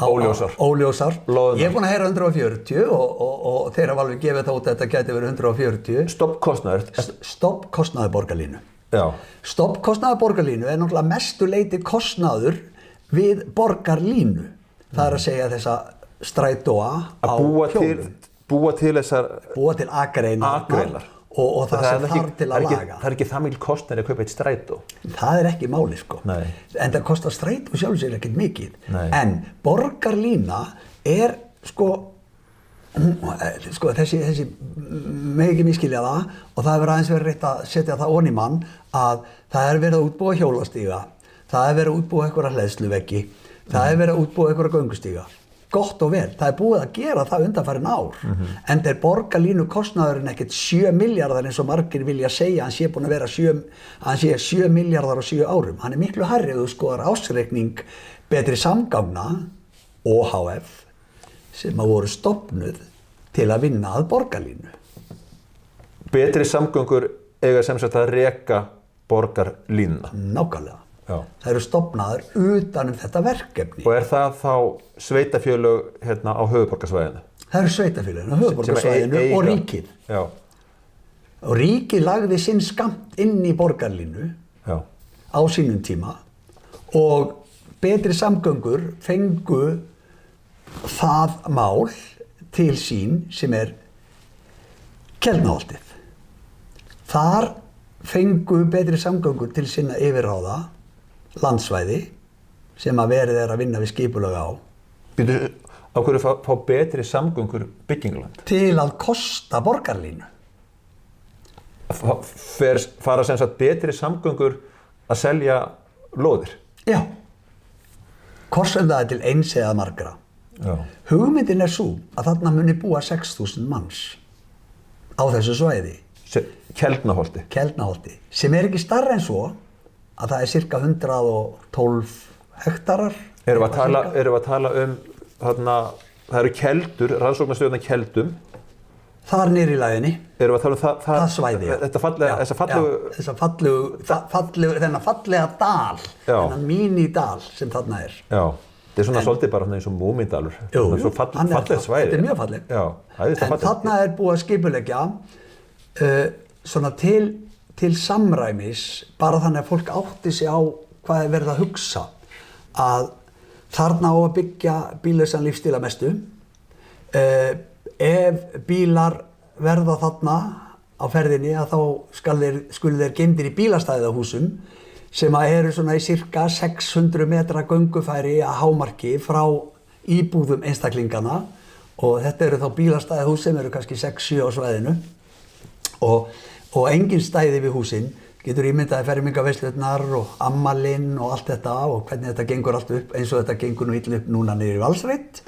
óljósar. Óljósar. Loðnar. Ég búin að heyra 140 og þeir hafa alveg gefið það út að þetta gæti verið 140. Stoppkostnaður. Stoppkostnaður borgarlínu. Já. Stoppkostnaður borgarlínu náttúrulega mestu leyti kostnaður við borgarlínu. Það að segja þessa strætóa á hjólum. Búa til þessar... Búa til akreinar. Og það sem þarf til að laga. Það ekki það mikil kostnaður að kaupa eitt strætó. Það ekki máli, Nei. En það kostar strætó sjálf sér ekkert mikið. Nei. En borgarlína þessi með ekki miskilja það, og það hefur aðeins verið rétt að setja það ofan í mann, að það verið að útbúa hjólastíga, það verið að útbúa einhverja hleðsluveggi, það verið að útbúa einhverja göngustíga. Gott og vel, það búið að gera það undanfarin ár, en borgarlínu kostnaðurinn ekkert 7 milljarðar eins og margir vilja segja, hann sé búin að vera 7 milljarðar á 7 árum. Hann miklu hærri ef þú skoðar ásreikning Betri Samgangna, OHF, sem að voru stofnuð til að vinna að borgarlínu. Betri Samgöngur eiga sem sagt að reka borgarlínuna. Nákvæmlega. Já. Það eru stofnaðar utan þetta verkefni. Og það þá sveitafélög á höfuðborgarsvæðinu? Það eru sveitafélögin á höfuðborgarsvæðinu og ríkið. Já. Og ríkið lagði sinn skammt inn í borgarlínu. Já. Á sínum tíma, og Betri Samgöngur fengu það mál til sín sem Keldnaholtið. Þar fengu Betri Samgöngur til sinna yfirráða landsvæði sem að verið að vinna við skipulag á. Á hverju fá Betri Samgöngur byggingaland? Til að kosta borgarlínu. Fara sem sagt Betri Samgöngur að selja lóðir? Já. Hvort sem það til eins eða margra. Já. Hugmyndin svo að þarna muni búa 6.000 manns á þessu svæði. Keldnaholti. Sem ekki stærra en svo að það cirka 112 hektarar. Erum við að tala þarna, það eru keldur, rannsóknarstöðuna Keldum. Þar niður í læginni. Erum við að tala um það svæði, já. Þennan fallega dal, þennan mínidal sem þarna Já, þetta svona svolítið bara eins og Múmíndalur. Jú, falleg svæði. Þetta mjög falleg. Já, en þarna búið að skipuleggja svona til samræmis, bara þannig að fólk átti sig á hvað verið að hugsa, að þarna á að byggja bíllausan lífstíl að mestu. Ef bílar verða þarna á ferðinni, að þá skulu þeir geymdir í bílastæðahúsum sem eru svona í cirka 600 metra göngufæri að hámarki frá íbúðum einstaklingana, og þetta eru þá bílastæðahús sem eru kannski 6-7 á svæðinu, og engin stæði við húsin. Getur ímyndaði fermingaveislunar og ammalinn og allt þetta, og hvernig þetta gengur allt upp, eins og þetta gengur nú illa upp núna niður í Valsreit.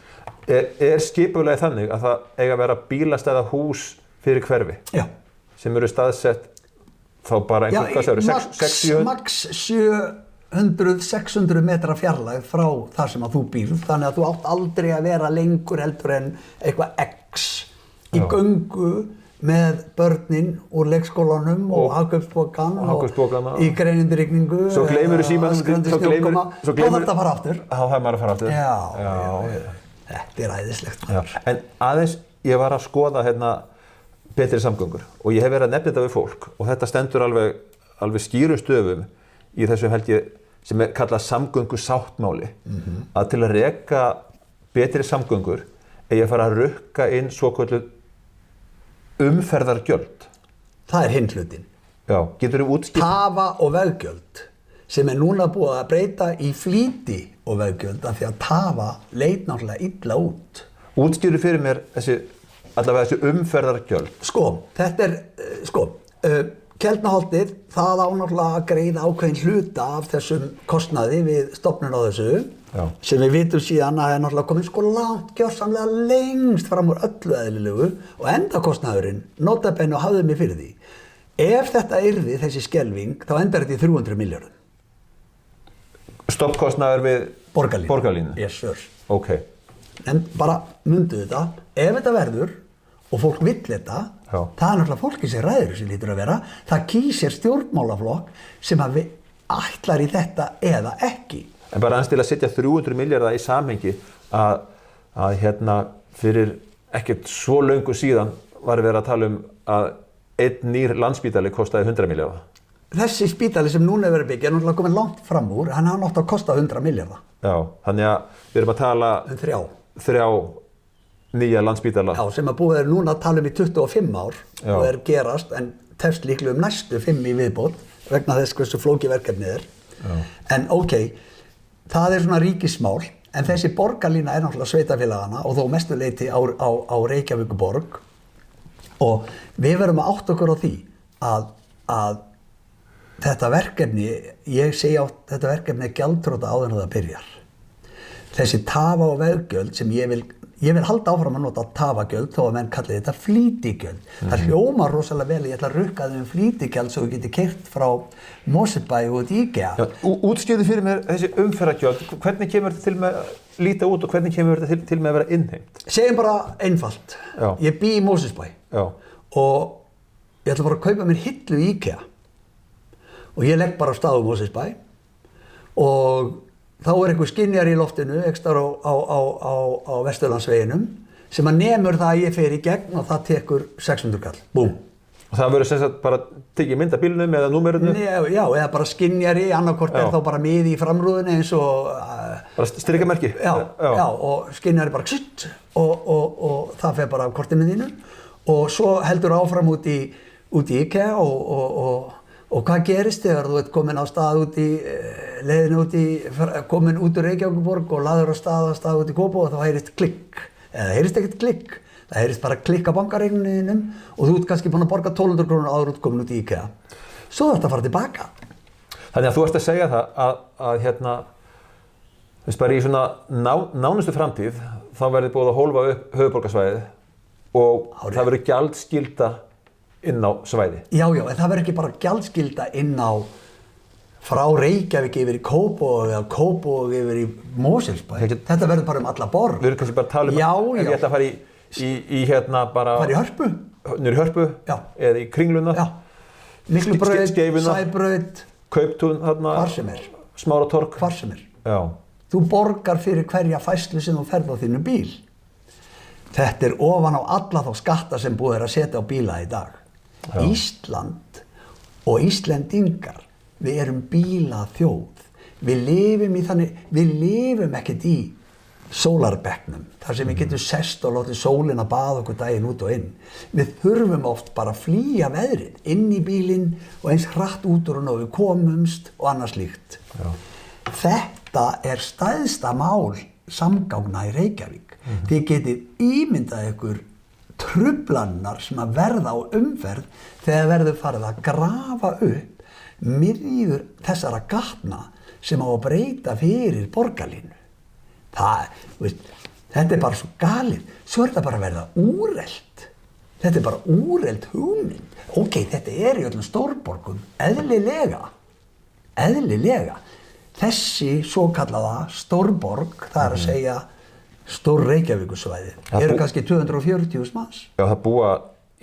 Skipulagið þannig að það eiga að vera bílastæðahús fyrir hverfi? Já. Sem eru staðsett þá bara einhver, hvað segirðu, 600-700? Max 7 500-600 metra fjarlægð frá þar sem að þú býrð, þannig að þú átt aldrei að vera lengur heldur en eitthvað X í göngu með börnin úr leikskólanum og hagkaupspokann í greinindi rigningu. Svo gleymir þú símanum, þá þarf þetta að fara aftur. Þá þarf maður að fara aftur. Já. Þetta æðislegt. En aðeins, ég var að skoða hérna betri samgöngur og ég hef verið að nefna þetta við fólk og þetta stendur alveg skýrum stöfum í þessu held ég sem er kallað samgöngusáttmáli að til að reka betri samgöngur eigi að fara að rukka inn svokölluð umferðargjöld. Það er hinn hlutinn. Já, geturðu útskýrt? Tafa og veggjöld sem er núna búið að breyta í flýti og veggjöld af því að tafa leit náttúrulega illa út. Útskýrðu fyrir mér allavega þessi umferðargjöld. Þetta er, Keldnaholtið, það á náttúrulega að greiða ákveðin hluta af þessum kostnaði við stofnun á þessu. Já. Sem við vitum síðan að er náttúrulega komin langt gjörsamlega lengst fram úr öllu eðlilegu og endakostnaðurinn notabenni og hafði mig fyrir því. Ef þetta yrði þessi skelfing, þá endar þetta í 300 milljörðum. Stoppkostnaður við borgarlínu? Yes, sir. Ok. En bara mundu þetta, ef þetta verður og fólk vill þetta, það er náttúrulega fólki sem ræður sem lítur að vera, það kýsir stjórnmálaflokk sem að við ætlar í þetta eða ekki. En bara aðeins til að setja 300 milljarða í samhengi að hérna fyrir ekkert svo löngu síðan var verið að tala að einn nýr landspítali kostaði 100 milljarða. Þessi spítali sem núna hefur verið byggja er náttúrulega komin langt fram úr, hann átt að kosta 100 milljarða. Já, þannig að við erum að tala þrjá nýja landspítala. Já, sem að búið núna að tala í 25 ár og gerast en tefst líklega næstu 5 í viðbót vegna þess hversu flókið verkefnið er. Já. En ok, það er svona ríkismál, en þessi borgarlína er náttúrulega sveitafélagana og þó mestu leyti á Reykjavíkurborg og við verðum að átta okkur á því að þetta verkefni, ég segi á þetta verkefni er gjaldþrota áður en það byrjar. Þessi tafa og veggjöld sem ég vil halda áfram að nota tafagjöld þó að menn kalli þetta flýtigjöld. Það hljómar rosalega vel, ég ætla að rukka þau flýtigjöld svo við getum keyrt frá Mosebæ og út í IKEA. Já, útskýrðu fyrir mér þessi umferðargjöld, hvernig kemur þetta til með að líta út og hvernig kemur þetta til með að vera innheimt? Segjum bara einfalt, ég bý í Mosebæ og ég ætla bara að kaupa mér hillu í IKEA og ég legg bara á stað á Mosebæ og þá er einhver skynjar í loftinu ekstar á Vesturlandsveginum sem að nemur það að ég fer í gegn og það tekur 600 kall. Búm. Og það verður sem sagt bara tekið mynd af bílnum eða númerinu? Já, eða bara skynjari, annarkvort er þá bara miði í framrúðunni eins og... Bara strikamerki? Já, og skynjari bara ksitt og það fer bara af kortinu þínu og svo heldur áfram út í IKEA og hvað gerist þegar þú ert komin á stað komin út úr Reykjavíkurborg og laður á stað út í Kópavog og þá heyrist klikk. Eða heyrist ekkert klikk, það heyrist bara klikk á bankareikningnum og þú ert kannski búin að borga 1200 krónur áður út komin út í IKEA. Svo þarf þetta að fara tilbaka. Þannig að þú ert að segja það að hérna, þess bara í svona nánustu framtíð þá verður búið að hólfa upp höfuðborgarsvæðið og það verður gjaldskylda inn á svæði. Já, en það verður ekki bara gjaldskylda inn á frá Reykjavík yfir í Kópavog eða Kópavog yfir í Mosfellsbæ. Þetta verður bara alla borg. Við erum kannski bara að tala ef ég ætla að fara í hérna bara... Fara í Hörpu. Niður í Hörpu eða í Kringluna. Já. Miklubraut, Sæbraut, Kauptún, þarna. Hvar sem er. Smáratorg. Hvar sem er. Já. Þú borgar fyrir hverja færslu sem þú ferð á þínu bíl. Þetta er ofan á alla þá skatta sem búið er að setja á bíla í dag. Já. Ísland og Íslendingar, við erum bílaþjóð. Við lifum ekkert í sólarbekknum, þar sem við getum sest og látið sólina baða okkur daginn út og inn. Við þurfum oft bara að flýja veðrið, inn í bílinn og eins hratt út úr og við komumst og annað slíkt. Já. Þetta er stærsta mál samgangna í Reykjavík. Þið getið ímyndað ykkur truflanirnar sem að verða á umferð þegar verður farið að grafa upp miðjur þessara gatna sem á að breyta fyrir borgarlínu. Þetta er bara svo galið. Svo er þetta bara að verða úrelt. Þetta er bara úrelt hugmynd. Ok, þetta er í öllum stórborgum eðlilega. þessi svokallaða stórborg, það að segja stór Reykjavíkursvæðið, eru kannski 240.000 manns. Já, það búa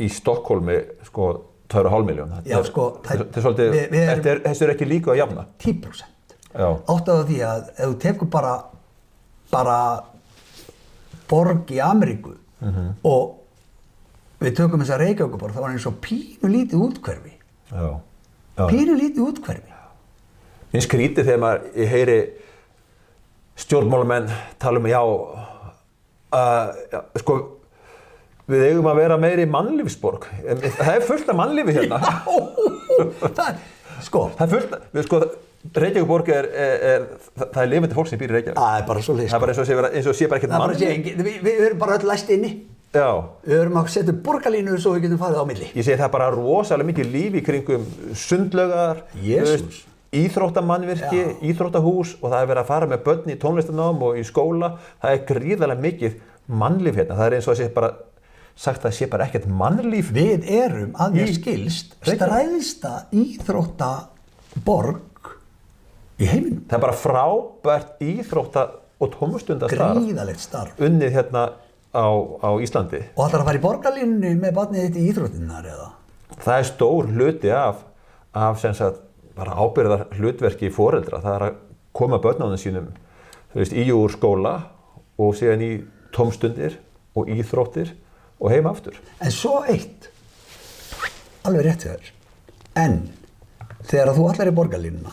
í Stokkólmi, sko, 2,5 milljón. Já, sko, þetta er svolítið, þessu er ekki líku að jafna. 10%. Já. Áttaðu því að ef þú tekur bara borg í Ameríku og við tökum þessa Reykjavíkurborg, það var eins og pínu lítið útkverfi. Já. Pínu lítið útkverfi. Mér skrítið þegar ég heyri stjórnmálamenn tala sko, við eigum að vera meiri mannlífsborg. Það er fullt af mannlífi hérna. Sko. Það er fullt af, sko, Reykjavíkurborg það er lifandi fólk sem býr í Reykjavík. Það er bara svo leið. Það er bara eins og sé bara ekkert mannlífi. Við erum bara öll læst inni. Já. Við erum að setja upp borgarlínu svo við getum farið á milli. Ég segi það er bara rosalega mikið líf í kringum sundlaugar, íþróttamannvirki, íþróttahús og það er verið að fara með börn í tónlistarnám og í skóla. Það er gríðarlega mikið mannlíf hérna. Það er eins og að sé bara sagt að það sé bara ekkert mannlíf. Við erum að mér skilst stræðista íþróttaborg í heiminum. Það er bara frábært íþrótta- og tómstundastarf. Gríðarlegt starf. Unnið hérna á Íslandi. Og ætlar að fara í borgarlínunni með barnið þitt í íþróttinnar eða? Það er stór hluti af sem sagt bara ábyrgðar hlutverki foreldra. Það er að koma börnunum sínum, í úr skóla og síðan í tómstundir og íþróttir og heim aftur. En svo eitt, alveg rétt hjá þér, en þegar þú ætlar í borgarlínuna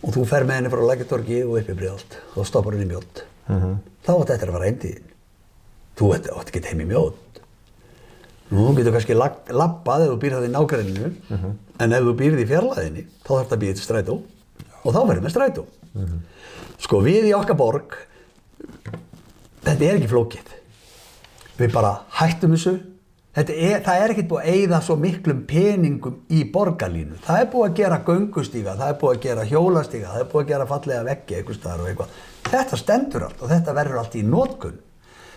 og þú fer með henni frá Lækjartorgi og upp í Breiðholt og stoppar henni í Mjódd, þá átt þetta að fara heimtíðin. Þú átt ekki heim í Mjódd. Nú getur kannski labbað ef þú býr það í nágrenninu, en ef þú býrð í fjarlæðinni, þá þarf þetta að býða til strætó og þá verður með strætó. Sko, við í okkar borg, þetta er ekki flókið. Við bara hættum þessu. Það er ekkert búið að eyða svo miklum peningum í borgarlínu. Það er búið að gera göngustíga, það er búið að gera hjólastíga, það er búið að gera fallega veggi einhvers staðar og eitthvað. Þetta stendur allt og þetta verður allt í notkun.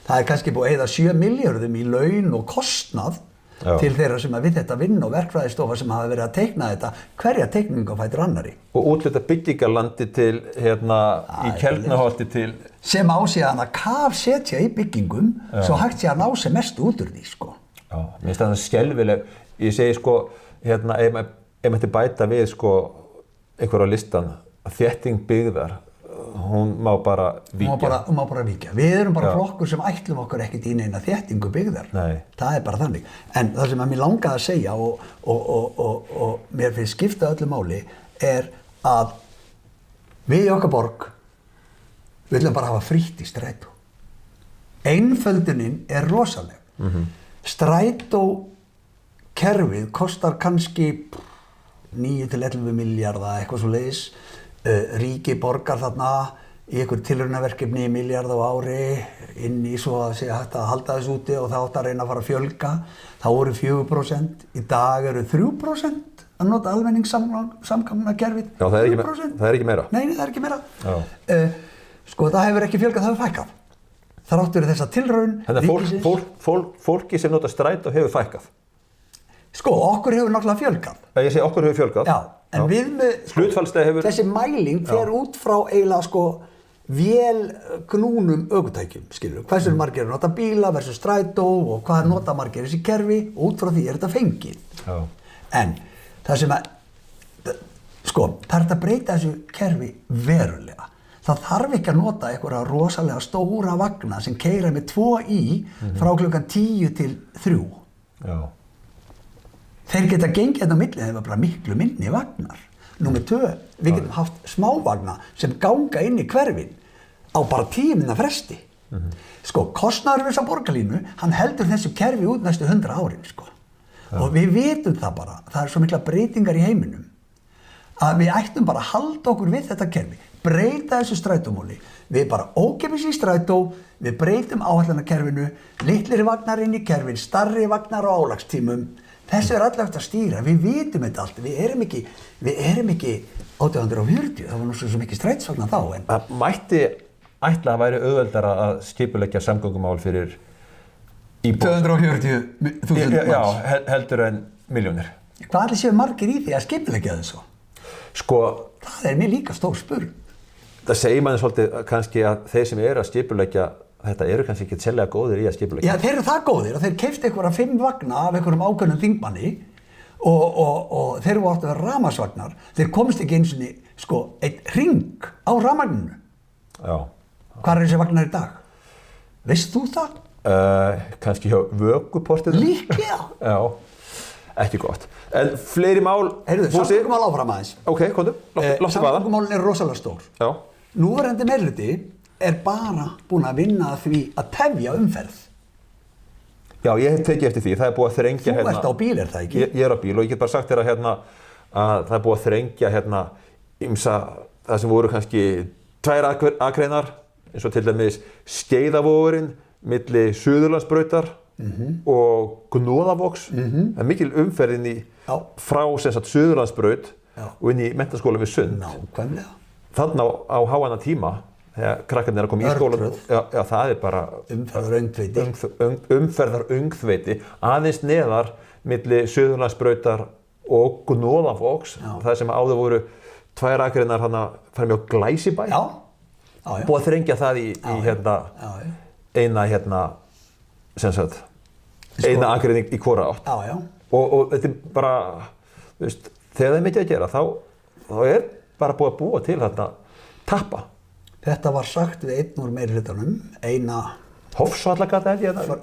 Það er kannski búið að eyða 7 milljörðum í laun og kostnað til þeirra sem við þetta vinna og verkfræðistofa sem hafa verið að teikna þetta, hverja teikningu fætir annarri. Og útluta byggingarlandi til, í Keldnaholti til... Sem á síðan að kafsetja í byggingum, svo hægt sé að ná sem mest út úr því, sko. Já, mér finnst það skelfileg. Ég segi, sko, ef mætti bæta við, sko, einhver á listan, að þétting byggðar, hún má bara víkja. Hún má bara víkja. Við erum bara flokkur sem ætlum okkur ekkert í neina þéttingu byggðar. Nei. Það er bara þannig. En það sem að mér langaði að segja og mér finnst skipta öllu máli er að við í okkar borg við viljum bara hafa frítt í strætó. Einföldunin er rosaleg. Strætókerfið kostar kannski 9-11 milljarða eitthvað svo leiðis. Ríki borgar þarna í einhver tilraunaverkefni í milljarð á ári inn í svo að segja hægt að halda þessu úti og það átt að reyna að fara að fjölga. Þá voru 4%, í dag eru 3% að nota almenningssamgangnakerfið. Já, það er ekki meira. Nei, það er ekki meira. Sko, það hefur ekki fjölgað, það hefur fækkað. Þrátt fyrir þessa tilraun. Þannig að fólki sem nota strætó hefur fækkað. Sko, okkur hefur náttúrulega fjölgað. Ég segi okkur hefur fjölgað. Já, en við með, þessi mæling fer út frá eiginlega, sko, vélknúnum ökutækjum, skilur. Hversu margir eru nota bíla versus strætó og hvað nota margir þessi kerfi og út frá því er þetta fengið. Já. En það sem að, sko, það er að breyta þessu kerfi verulega. Það þarf ekki að nota einhverja rosalega stóra vagna sem keyra með 2 í frá klukkan 10 til 3. Já. Þeir geta gengið þetta á milli, þeir var bara miklu minni vagnar. Númer 2, við getum haft smávagna sem ganga inn í hverfin á bara 10 mínútna fresti. Sko, kostnaður við þessa borgarlínu, hann heldur þessu kerfi út næstu 100 árin, sko. Og við vitum það bara, það er svo mikla breytingar í heiminum, að við ættum bara að halda okkur við þetta kerfi, breyta þessu strætómáli. Við bara ókeypis í strætó, við breytum áætlunarkerfinu, litlir vagnar inn í kerfin, stærri vagnar á álagstímum. Þessu er alltaf að stýra, við vitum þetta allt, við erum ekki 1840, það var nú svo mikið strætisvagnar þá. En það mætti ætla að væri auðveldara að skipuleggja samgöngumál fyrir íbúa. 240.000 manns. Já, heldur en milljónir. Hvað allir séu margir í því að skipuleggja þessu? Sko, Það mér líka stór spurning. það segir manni svolítið kannski að þeir sem eru að skipuleggja þetta eru kannski ekki sérlega góðir í að skipuleggja. Já, þeir eru það góðir að þeir keyptu einhverja 5 vagna af einhverjum ákveðnum þingmanni og þeir voru átt að vera rafmagnsvagnar. Þeir komist ekki einu sinni, sko, einn hring á rafmagninu. Já. Hvað er þessi vagnar í dag? Veist þú það? Kannski hjá vökuportinu. Líklega. Já, ekki gott. En fleiri mál, Heyrðu, Fúsi? samgöngumál áfram aðeins. Ok, komdu, láttu hvaða. Samgöngumálin eru rosalega stór. Já. Núverandi meirihluti er bara búin að vinna að því að tefja umferð. Já, ég hef tekið eftir því, það er búið að þrengja Þú ert á bíl, er það ekki? Ég er á bíl og ég get bara sagt þér að að það er búið að þrengja ýmsa, það sem voru kannski 2 akreinar, eins og til dæmis Skeiðavogurinn milli Suðurlandsbrautar og Gnóðavogs. Það er mikil umferðin frá Suðurlandsbraut og inn í menntaskóla við Sund. Nákvæmlega. Þarna á háanna tíma, þegar krakkarnir eru að koma í skóla, já, það er bara umferðaröngþveiti, aðeins neðar milli Suðurlandsbrautar og Gnóðavogs, það sem áður voru 2 akreinar fram hjá Glæsibæ. Já. Búið að þrengja það í eina akrein í hvora átt. Já, já. Og þetta er bara, þú veist, þegar það er mikið að gera, þá er bara búið að búa til þetta tappa. Þetta var sagt við einn úr meirihlutanum, eina Hofsvallagata held ég þetta.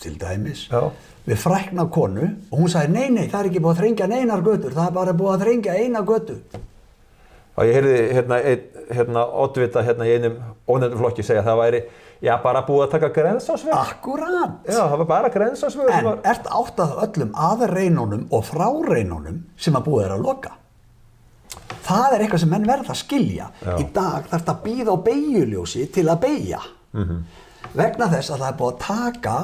Til dæmis. Já. Við frækna konu og hún sagði nei, það er ekki búið að þrengja neinar götur, það er bara búið að þrengja eina götu. Og ég heyrði oddvita í einum ónefndum flokki segja að það væri bara búið að taka Grensásveg. Akkúrat. Já, það var bara Grensásveg. En ert áttað öllum aðreinunum og fráreinunum sem að búið að loka? Það er eitthvað sem menn verða að skilja. Já. Í dag þarf þetta að bíða á beygjuljósi til að beygja. Vegna þess að það er búið að taka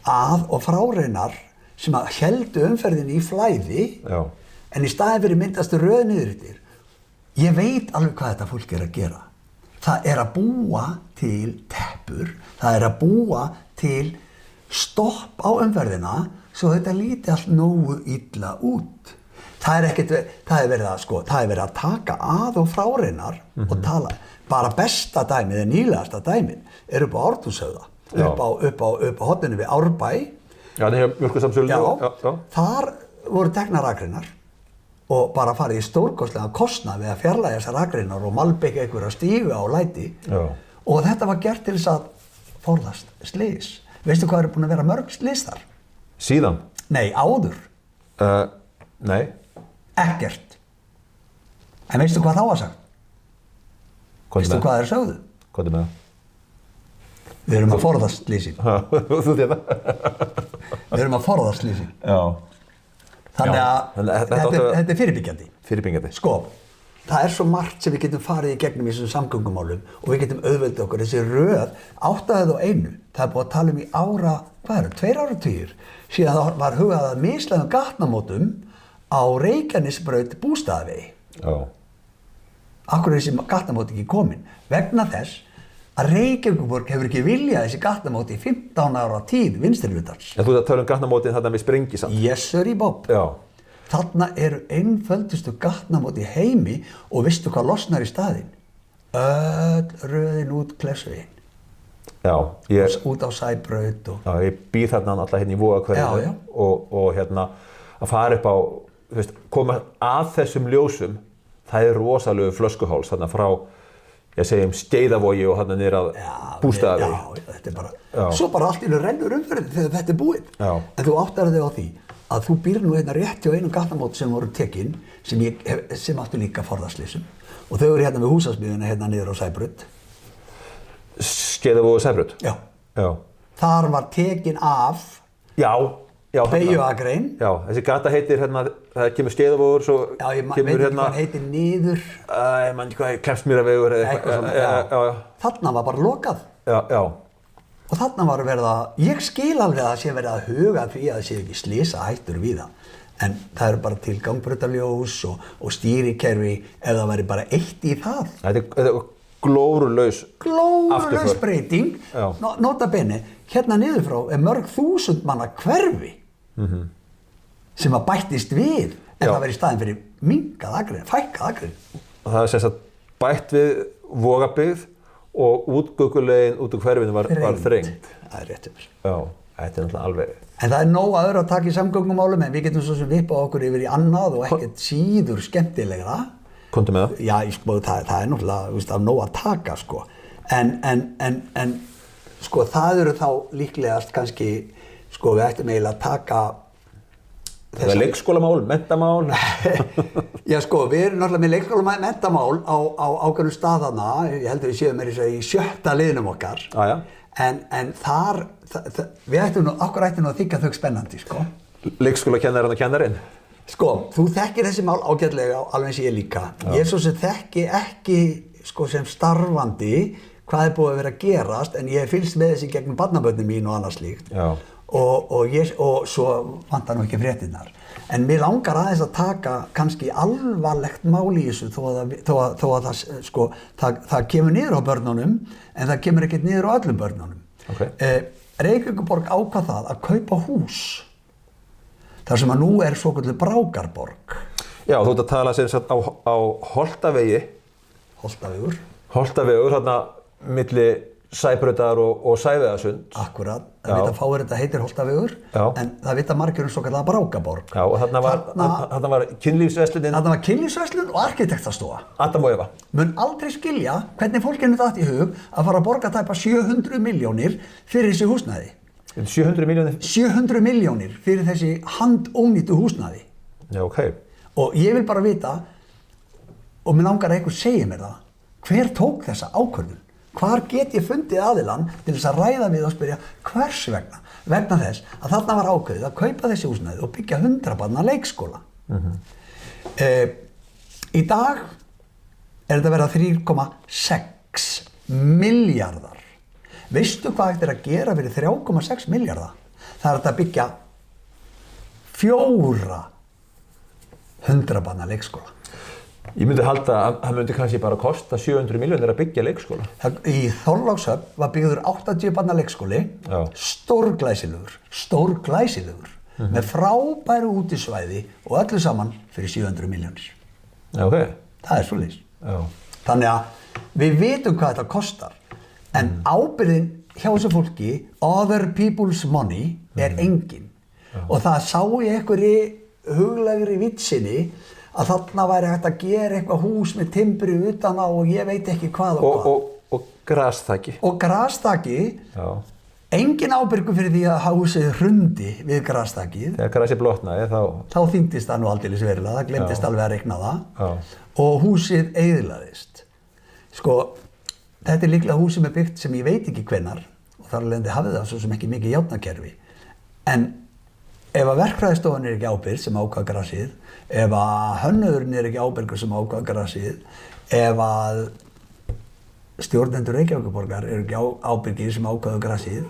að og fráreinar sem að héldu umferðinni í flæði. Já. En í staðinn fyrir myndastu röð niðurittir. Ég veit alveg hvað þetta fólk er að gera. Það er að búa til teppur, það er að búa til stopp á umferðina svo þetta líti allt nógu illa út. Það er verið að taka að og fráreinar og tala. Bara besta dæmið, nýlegasta dæmið er upp á Ártúnshöfða, upp á horninu við Árbæ. Já, það er mjólkursamsölunni. Já, þar voru teknar akreinar og bara farið í stórkostlega kostnað við að fjarlægja þessar akreinar og malbika einhverja stígu á læti. Já. Og þetta var gert til þess að forðast slys. Veistu hvað eru búin að vera mörg slys þar? Síðan? Nei, áður. Nei. Ekkert. En veistu hvað þá var sagt? Veistu hvað þeir sögðu? Hvað er með það? Við erum að forðast slysin. Þú þetta? Við erum að forðast slysin. Já. Þannig að þetta er fyrirbyggjandi. Fyrirbyggjandi. Sko, það er svo margt sem við getum farið í gegnum í þessum samgöngumálum og við getum auðveldið okkur. Þessi röð, 8.1, það er búið að tala um í 2 áratugir, síðan það var hugað að mislægum gatnamótum á Reykjanesbraut Bústaðavegi. Já. Akkur er þessi gatnamót ekki komin? Vegna þess að Reykjavíkurborg hefur ekki viljað þessi gatnamóti í 15 ára tíð vinstrihlutans. En þú ert að tala um gatnamótin þarna við Sprengisand. Yes sir, Bob. Já. Þarna eru einföldustu gatnamót í heimi og veistu hvað losnar í staðinn? Öll röðin út Kleffsveginn. Já. Út á Sæbraut og... Já, ég býð þarna alltaf í Vogahverfi og að fara upp á, þú veist, koma að þessum ljósum, það er rosalegu flöskuháls þarna frá ég segjum Skeiðavogi og hann niður að Bústaðavegi. Já, þetta er bara, svo bara allt í einu rennur umferðin þegar þetta er búið. Já. En þú áttar þig á því að þú býr nú hérna rétt hjá einum gatnamót sem voru tekin, sem áttu líka forðaslysum. Og þau eru hérna við húsasmiðuna hérna niður á Sæbraut. Skeiðavogi og Sæbraut? Já. Já. Þar var tekin af beygjuakrein. Já, þessi gata heitir hérna, það kemur Skeiðavogur, svo já, ég veit ekki hvað hann heitir niður. Ég man ekki hvað, Kleppsmýravegur eða eitthvað svona. Já. Þarna var bara lokað. Já. Og þarna var verið að, ég skil alveg að það sé verið að huga því að það sé ekki slysahættur við það. En það eru bara til gangbrautarljós og stýrikerfi ef það væri bara eitt í það. Þetta er glórulaus breyting. Nota bene, hérna niður frá er mörg þúsund manna hverfi sem að bættist við en það verið í staðinn fyrir minkað akrein, fækkað akrein. Og það sem sagt bætt við Vogabyggð og útgöngulegin út úr hverfinu var þrengt. Það rétt yfir. Já, þetta náttúrulega alveg. En það nóg öðru að taka í samgöngumálum, en við getum svo sem vippað okkur yfir í annað og ekkert síður skemmtilegra. Komdu með það? Já, sko, það náttúrulega, þú veist, af nóg að taka, sko. En sko, það eru þá líklegast kannski, sko, við ættum eiginlega að taka Það er leikskólamál, menntamál. Já, sko, við erum náttúrulega með leikskólamál, menntamál á ákveðnum staðana, ég heldur við séum með þess að í 7. liðnum okkar. Já. En þar, við ættum nú að þykja þau spennandi, sko. Leikskólakennarinn og kennarinn. Sko, þú þekkir þessi mál ágætlega alveg eins og ég líka. Já. Ég svo sem þekki ekki, sko, sem starfandi hvað búið að vera að gerast, en ég hef fylgst með þessi gegnum barnabörnin mín og annað slíkt. Já. Og svo vantar nú ekki fréttirnar. En mér langar aðeins að taka kannski alvarlegt mál í þessu þó að það, sko, það kemur niður á börnunum, en það kemur ekkert niður á öllum börnunum. Okay. Reykjavíkurborg ákvað það að kaupa hús, þar sem að nú er svokölluð Brákarborg. Já, þú ert að tala sem sagt á Holtavegi. Holtavegur, þarna milli Sæbrautar og Sæveðarsund. Akkurat, það vita fáir þetta heitir Holtavegur, en það vita margir svokallaða Brákarborg. Já, og þarna var kynlífsverslunin. Þarna var kynlífsverslun og arkitektastofa. Adam og Eva. Mun aldrei skilja hvernig fólkinu datt í hug að fara að borga tæpa 700 milljónir fyrir þessi húsnæði. 700 milljónir? 700 milljónir fyrir þessi handónýtu húsnæði. Já, ok. Og ég vil bara vita, og mér langar að einhver segja mér það, hver tók þessa ákvörðun? Hvar get ég fundið aðilann til þess að ræða við og spyrja hvers vegna? Vegna þess að þarna var ákveðið að kaupa þessi húsnæði og byggja 100 barna leikskóla. Í dag er þetta verið 3,6 milljarðar. Veistu hvað þetta er að gera fyrir 3,6 milljarða? Það er að byggja 4 100 barna leikskóla. Ég myndi halda að það myndi kannski bara kosta 700 milljónir að byggja leikskóla. Í Þorlákshöfn var byggður 80 barna leikskóli, stórglæsilegur, með frábæru útisvæði og öllu saman fyrir 700 milljónir. Okay. Það er svoleiðis. Þannig að við vitum hvað þetta kostar, en ábyrgðin hjá þessu fólki, other people's money, er engin. Og það sá ég einhverri huglægri vitsinni að þarna væri hægt að gera eitthvað hús með timbri utan á og ég veit ekki hvað og hvað. Og grasþaki. Og grasþaki, engin ábyrgur fyrir því að húsið hrundi við grasþakið. Þegar grasið blotnaði þá þyngdist það nú aldeilis verulega, það glemdist alveg að reikna það. Og húsið eyðilaðist. Sko, þetta er líklega hús sem er byggt sem ég veit ekki hvenær og þar alveg hafið það svo sem ekki mikið járnakerfi. En ef að verkfræðistofan er ekki ábyrg sem ákvað grasið, ef að hönnuðurinn er ekki ábyrgur sem ákvað grasið, ef að stjórnendur Reykjavíkurborgar eru ekki ábyrgir sem ákvaðu grasið,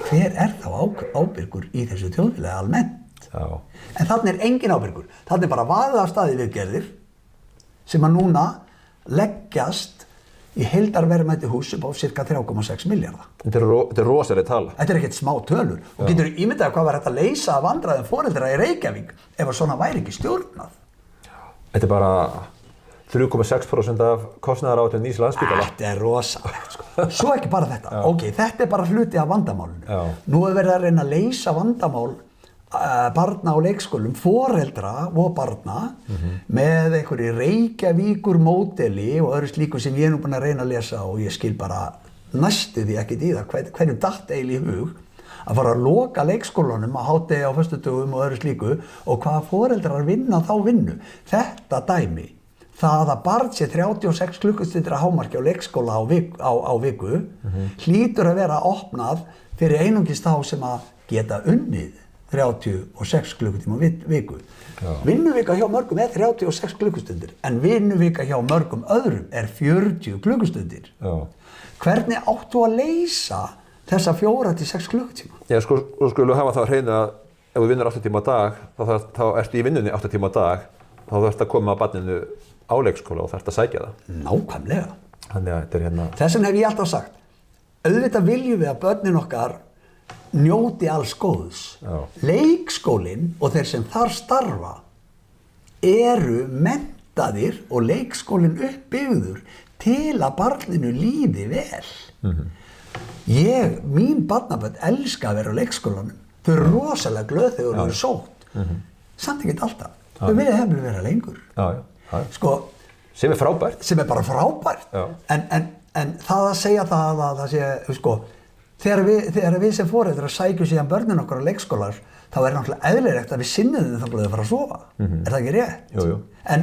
hver er þá ábyrgur í þessu þjóðfélagi almennt? En þarna er engin ábyrgur. Þarna er bara vaðið af staði viðgerðir sem að núna leggjast í heildarverðmæti hús upp á cirka 3,6 milljarða. Þetta er rosaleg tala. Þetta er ekkert smá tölur. Og getur ímyndað hvað var hægt að leysa af vandræðum foreldra í Reykjavík ef að svona væri ekki stjórnað. Þetta er bara 3,6% af kostnaðaráætlun nýs Landspítala. Þetta er rosalegt, sko. Svo ekki bara þetta. Ok, þetta er bara hluti af vandamálinu. Nú er verið að reyna að leysa vandamál barna á leikskólum, foreldra og barna með einhverju Reykjavíkur módeli og öðru slíku sem ég er nú búinn að reyna að lesa og ég skil bara næstu því ekkert í það hverjum datt eiginlega í hug að fara að loka leikskólanum á hádegi á föstudögum og öðru slíku og hvaða foreldrar vinna þá vinnu. Þetta dæmi, það að barn sé 36 klukkustundir að hámarki á leikskóla á viku hlýtur að vera opnað fyrir einungis þá sem að geta unnið 36 klukkutíma viku. Vinnuvika hjá mörgum er 36 klukkustundir, en vinnuvika hjá mörgum öðrum er 40 klukkustundir. Hvernig áttu að leysa þessa 4-6 klukkutíma? Já, sko skulum hafa það að hreina að ef þú vinnur 8 tíma á dag, þá ertu í vinnunni 8 tíma á dag, þá þarftu að koma að barninu á leikskóla og þarftu að sækja það. Nákvæmlega. Þannig að þetta er hérna... Þess vegna hef ég alltaf sagt, auðvitað viljum við að börnin okkar njóti alls góðs. Leikskólinn og þeir sem þar starfa eru menntaðir og leikskólinn uppbyggður til að barninu líði vel. Mín barnabörn elska að vera á leikskólanum. Þau eru rosalega glöð þegar þau eru sótt. Samt ekki alltaf. Þau vilja hefði vera lengur. Sko, sem frábært. Sem bara frábært. En það að segja það sé, sko, þegar við sem foreldrar sækjum síðan börnin okkar á leikskólar, þá náttúrulega eðlilegt að við sinnum þau þá að fara að sofa. Er það ekki rétt? Jú. En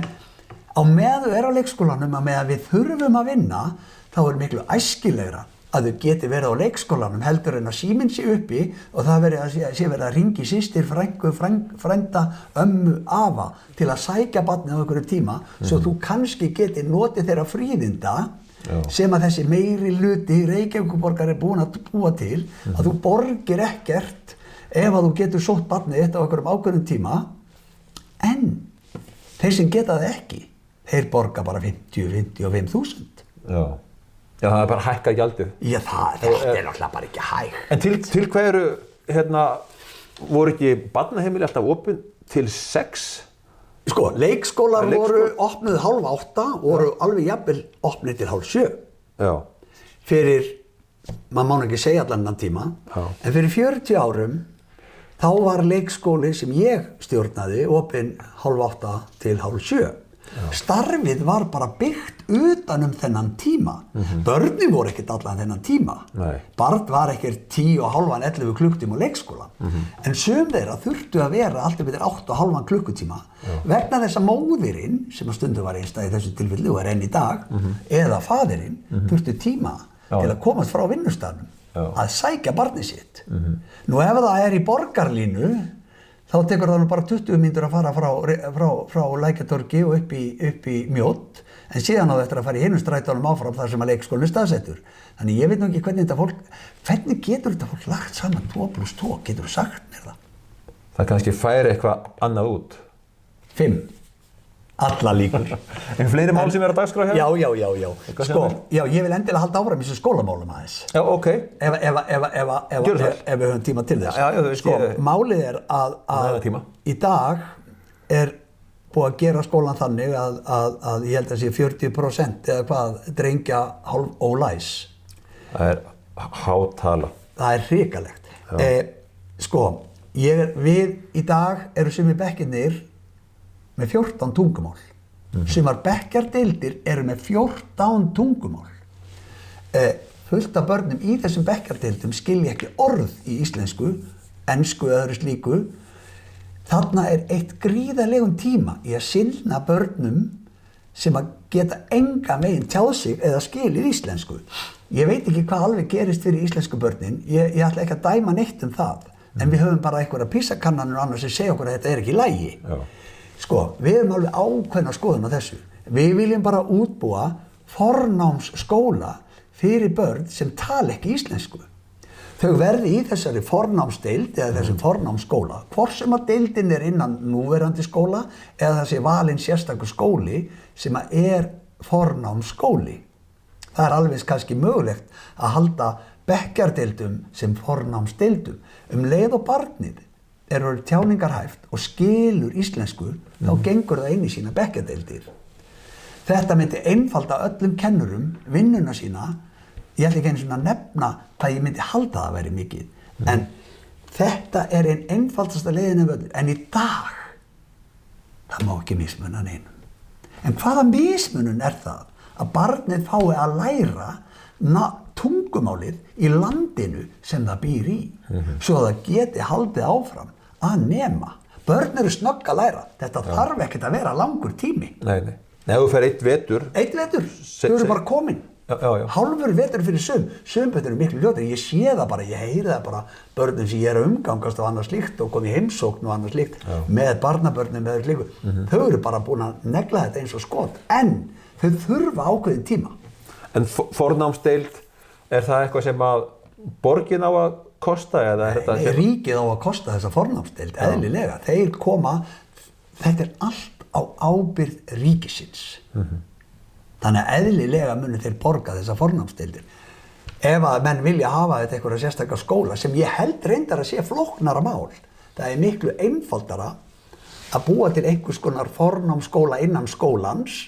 á meðan þau eru á leikskólanum, að meðan við þurfum að vinna, þá er miklu æskilegra að þau geti verið á leikskólanum heldur en að síminn sé uppi og það sé verið að hringi systir, frængu, frænda, ömmu, afa til að sækja barnið á einhverjum tíma svo þú kannski geti notið þeirra fríðinda sem að þessi meiri hluti Reykjavíkurborgar er búin að búa til að þú borgir ekkert ef að þú getur sótt barnið þitt á einhverjum ákveðnum tíma en þeir sem geta það ekki þeir borga bara 50-55.000. Já, það er bara hækka gjaldið. Já, þetta er náttúrulega bara ekki hægt. En til hvað eru, voru ekki barnaheimili alltaf opin til 6? Sko, leikskólar voru opnuð 7:30, voru alveg jafnvel opnuð til 6:30. Já. Fyrir, maður má ekki segja allan þennan tíma, en fyrir 40 árum, þá var leikskóli sem ég stjórnaði opinn 7:30 til 7:30. Starfið var bara byggt utan þennan tíma. Börnin voru ekkert allan þennan tíma. Barn var ekkert 10,5-11 klukkutíma á leikskóla. En sum þeirra þurftu að vera alltaf yfir 8,5 klukkutíma vegna þess að móðirinn, sem að stundum var einstæð í þessu tilfelli og er enn í dag, eða faðirinn, þurftu tíma til að komast frá vinnustafnum að sækja barnið sitt. Nú ef það er í borgarlínu, þá tekur það nú bara 20 mínútur að fara frá Lækjartorgi og upp í Mjódd, en síðan á þetta að fara í hinum strætónum áfram þar sem að leikskólinn er staðsettur. Þannig ég veit nú ekki hvernig getur þetta fólk lagt saman 2+2, getur þú sagt mér það? Það kannski færi eitthvað annað út. 5. Alla líkur. En fleiri mál sem á dagskrá hérna? Já. Sko, ég vil endilega halda áfram í þessu skólamálum aðeins. Já, ok. Ef við höfum tíma til þess. Já, sko, málið er að í dag er búið að gera skólan þannig að ég held að sé 40% eða hvað drengja hálf ólæs. Það er hátala. Það er hrikalegt. Sko, við í dag eru sumir bekkirnir með 14 tungumál. Sumar bekkjardeildir eru með 14 tungumál. Fullt af börnum í þessum bekkjardeildum skilja ekki orð í íslensku, ensku eða öðru slíku. Þarna er eitt gríðarlegum tíma í að sinna börnum sem að geta enga megin tjáð sig eða skilir íslensku. Ég veit ekki hvað alveg gerist fyrir íslensku börnin, ég ætla ekki að dæma neitt það, en við höfum bara einhverja PISA-kannanir annars sem segja okkur að þetta er ekki í lagi. Sko, við erum alveg ákveðna skoðun á þessu. Við viljum bara útbúa fornámsskóla fyrir börn sem tala ekki íslensku. Þau verði í þessari fornámsdeild eða þessum fornámsskóla, hvort sem að deildin er innan núverandi skóla eða þessi valinn sérstakur skóli sem að er fornámsskóli. Það er alveg kannski mögulegt að halda bekkjardeildum sem fornámsdeildum. Leið og barnið eru tjáningarhæft og skilur íslensku, þá gengur það inn í sína bekkjardeildir. Þetta myndi einfalda öllum kennurum vinnuna sína. Ég ætla ekki einu svona að nefna hvað ég myndi halda það að veri mikið. En þetta er einn einfaldasta leiðin af öllum. En í dag, það má ekki mismuna neinum. En hvaða mismunun er það að barnið fái að læra tungumálið í landinu sem það býr í, svo það geti haldið áfram að nema. Börn eru snögg að læra. Þetta þarf ekkert að vera langur tími. Nei. Ef þú fer eitt vetur. Þau eru bara komin. Hálfur vetur fyrir sum betur eru miklu ljótari. Ég sé það bara, ég heyri það bara börnum sem ég er að umgangast og annað slíkt og kom í heimsókn og annað slíkt með barnabörnum með slíku. Þau eru bara búin að negla þetta eins og skot, en þau þurfa ákveðin tíma. En fornámsdeild, er það eitthvað sem að borgin á að kosta eða er þetta? Nei, ríkið á að kosta þessa fornámsdeild, eðlilega. Þeir koma, þetta er allt á ábyrgð ríkisins. Þannig að eðlilega munu þeir borga þessa fornámsdeildir. Ef að menn vilja hafa þetta einhverja sérstaklega skóla sem ég held reyndar að sé flóknara mál. Það er miklu einfaldara að búa til einhvers konar fornámsskóla innan skólans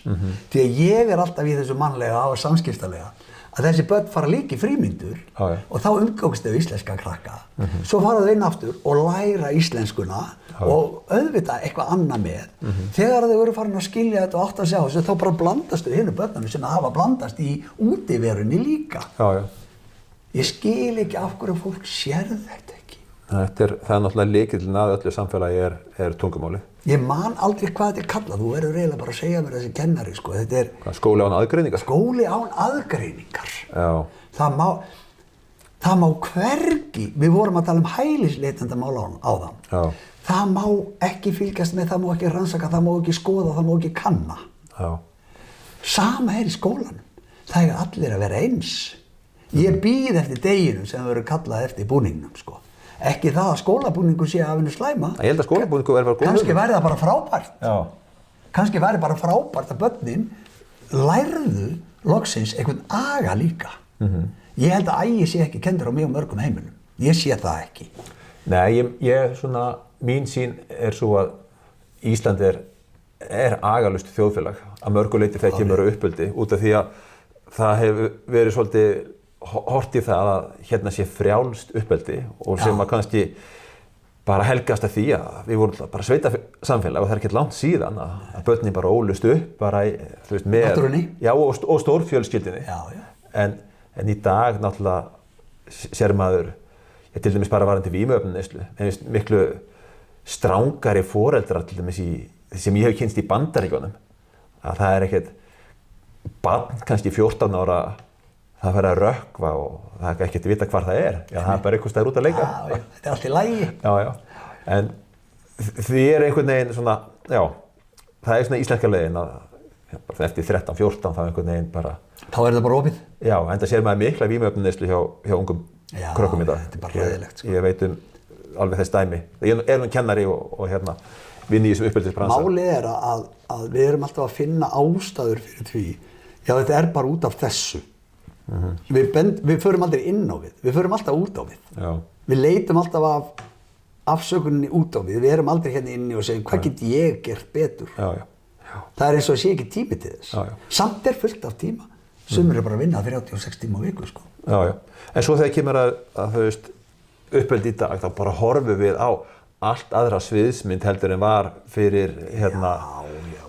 því að ég alltaf í þessu mannlega og samskiptalega að þessi börn fara líka í frímyndur og þá umgangst þau íslenska krakka svo fara þau inn aftur og læra íslenskuna og auðvitað eitthvað annað með þegar þau eru farin að skilja þetta og átt að sjá þessu þá bara blandast þau hinu börnunum sem hafa blandast í útiverunni líka ég skil ekki af hverju fólk sér þetta ekki það er náttúrulega lykillinn að öllu samfélagi er tungumálið ég man aldrei hvað þetta kallað þú verður eiginlega bara að segja mér þessi kennari sko. Þetta er skóli án aðgreiningar skóli án aðgreiningar það má hvergi við vorum að tala hælisleitendamál áðan það má ekki fylgjast með það má ekki rannsaka, það má ekki skoða það má ekki kanna sama í skólanum það er allir að vera eins ég bíð eftir deginum sem verður kallað eftir búningnum sko. Ekki það að skólabúningur sé af hennu slæma. Ég held að skólabúningur verður bara góð. Kannski væri það bara frábært. Kannski væri bara frábært að börnin lærðu loksins einhvern aga líka. Ég held að ægi sé ekki kenndur á mjög mörgum heimilum. Ég sé það ekki. Nei, ég svona, mín sýn er svo að Ísland er agalust þjóðfélag að mörgu leyti þegar kemur uppeldi út af því að það hefur verið svolítið hort í það að hérna sé frjálst uppeldi og sem að kannski bara helgast að því að við vorum bara sveita samfélag og það er ekki langt síðan að börnin bara ólust upp bara þú veist með náttúrunni og stórfjölskyldunni en í dag náttúrulega sér maður til dæmis bara varandi vímuefnaneyslu miklu strangari foreldrar til dæmis sem ég hef kynst í Bandaríkjunum að það er ekkert barn kannski 14 ára það fer að rökkva og það er ekkert að vita hvar það er. Það er bara einhvers staðar út að leika. Þetta er allt í lagi. En því einhvern veginn svona, það er svona íslenska leiðin að eftir 13-14 þá einhvern veginn bara... Þá er það bara opið? Já, enda sér maður mikla vímuefnaneyslu hjá ungum krökkum í dag. Þetta er bara hræðilegt. Ég veit alveg þess dæmi. Ég er kennari og vinn í þessum uppeldisbransa. Málið er að við erum alltaf að finna ástæður fyrir því. Já, þetta er bara út af þessu. Við förum aldrei inn á við förum alltaf út á við við leitum alltaf af afsökuninni út á við erum aldrei hérna inni og segjum hvað get ég gert betur það er eins og að sé ekki tími til þess samt er fullt af tíma sumir eru bara að vinna 36 tíma á viku sko. En svo þegar kemur að þú veist uppeldi í dag þá bara horfum við á allt aðra sviðsmynd heldur en var fyrir